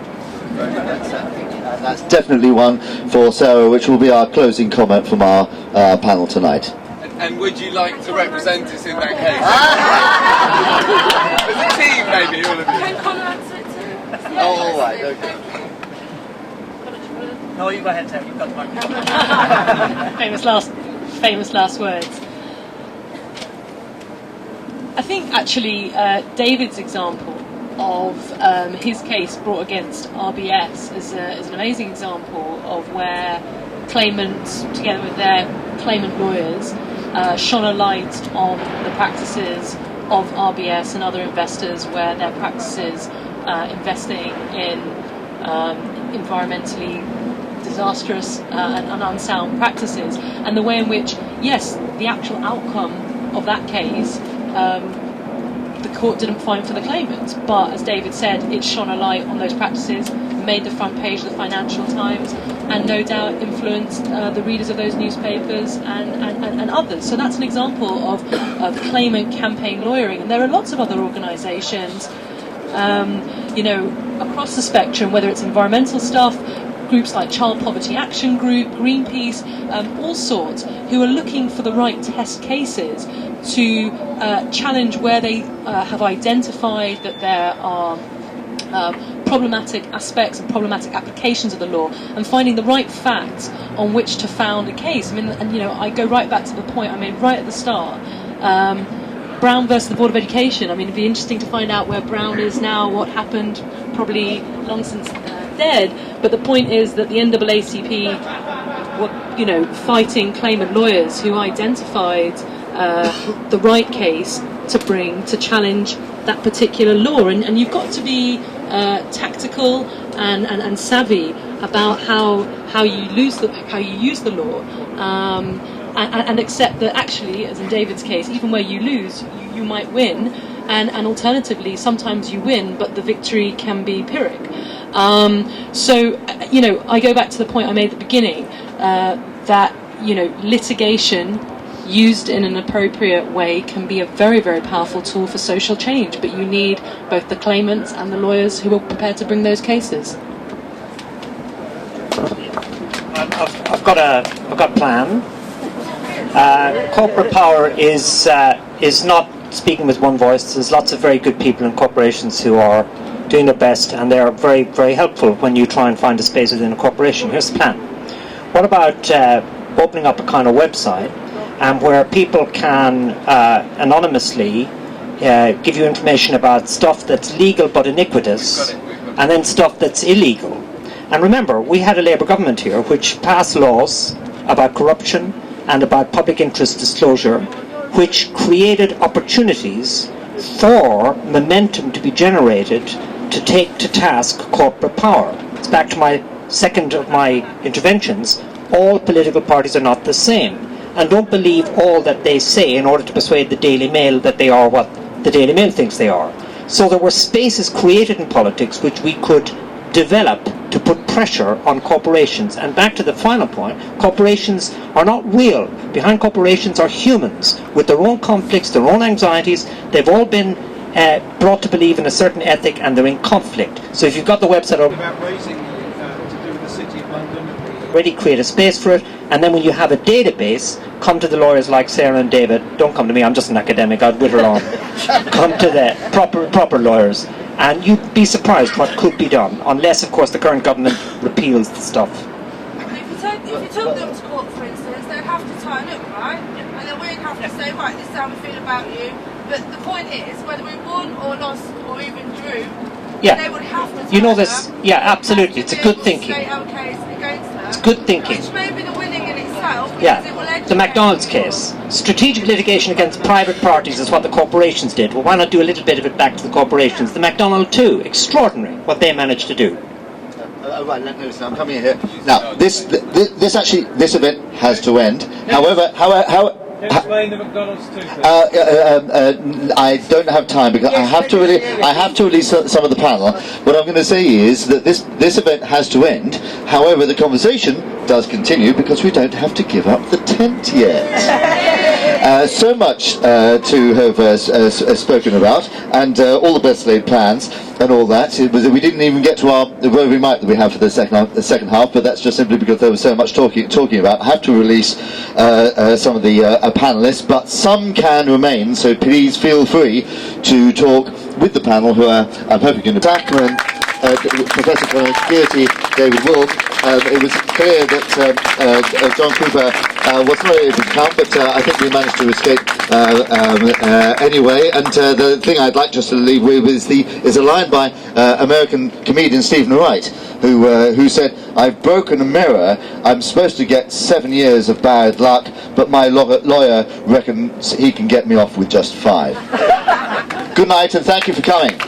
That's definitely one for Sarah, which will be our closing comment from our panel tonight. And would you like to represent us in that case? As a team, maybe, all of you. Oh, all right, okay. No, you go ahead, Terry. You've got the microphone. famous last words. I think actually David's example of his case brought against RBS is an amazing example of where claimants, together with their claimant lawyers, shone a light on the practices of RBS and other investors, where their practices investing in environmentally disastrous and unsound practices, and the way in which, yes, the actual outcome of that case, the court didn't find for the claimants, but as David said, it shone a light on those practices, made the front page of the Financial Times, and no doubt influenced the readers of those newspapers and others. So that's an example of claimant campaign lawyering, and there are lots of other organisations, across the spectrum, whether it's environmental stuff, groups like Child Poverty Action Group, Greenpeace, all sorts, who are looking for the right test cases to challenge where they have identified that there are problematic aspects and problematic applications of the law, and finding the right facts on which to found a case. I mean, I go right back to the point I made right at the start. Brown versus the Board of Education. I mean, it'd be interesting to find out where Brown is now, what happened, probably long since dead. But the point is that the NAACP were, fighting claimant lawyers who identified the right case to bring to challenge that particular law. And you've got to be tactical and savvy about how you use the law. And accept that actually, as in David's case, even where you lose, you might win, and alternatively, sometimes you win, but the victory can be Pyrrhic. I go back to the point I made at the beginning, that litigation used in an appropriate way can be a very, very powerful tool for social change, but you need both the claimants and the lawyers who are prepared to bring those cases. I've got a plan. Corporate power is not speaking with one voice. There's lots of very good people in corporations who are doing their best, and they are very, very helpful when you try and find a space within a corporation. Here's the plan. What about opening up a kind of website where people can anonymously give you information about stuff that's legal but iniquitous, and then stuff that's illegal. And remember, we had a Labour government here which passed laws about corruption and about public interest disclosure, which created opportunities for momentum to be generated to take to task corporate power. It's back to my second of my interventions. All political parties are not the same, and don't believe all that they say in order to persuade the Daily Mail that they are what the Daily Mail thinks they are. So there were spaces created in politics which we could develop to put pressure on corporations. And back to the final point, corporations are not real. Behind corporations are humans with their own conflicts, their own anxieties. They've all been brought to believe in a certain ethic, and they're in conflict. So if you've got the website about raising to do with the City of London, already create a space for it, and then when you have a database, come to the lawyers like Sarah and David. Don't come to me, I'm just an academic, I'd wither on. Come to the proper lawyers, and you'd be surprised what could be done, unless of course the current government repeals the stuff. If you took them to court, for instance, they'd have to turn up, right? And then we'd have to say, right, this is how we feel about you. But the point is, whether we won or lost or even drew, they would have to turn this, up, absolutely, it's a good thinking. It's good thinking. Which may be the winning in itself, because Yeah, it will educate the McDonald's case. Strategic litigation against private parties is what the corporations did. Well, why not do a little bit of it back to the corporations? The McDonald too, extraordinary what they managed to do. Right, listen, I'm coming in here. Now, this event has to end. However, Explain the McDonald's too. I don't have time because I have to release some of the panel. What I'm going to say is that this event has to end. However, the conversation does continue because we don't have to give up the tent yet. So much to have spoken about, and all the best laid plans and all that. We didn't even get to the roving mic that we have for the second half, but that's just simply because there was so much talking about. I have to release some of the panelists, but some can remain, so please feel free to talk with the panel, who are, I'm hoping, going to Backman, Professor for Security, David Wolf, it was clear that John Cooper was not able to come, but I think we managed to escape anyway. And the thing I'd like just to leave with is a line by American comedian Stephen Wright, who said, "I've broken a mirror. I'm supposed to get 7 years of bad luck, but my lawyer reckons he can get me off with just 5." Good night, and thank you for coming.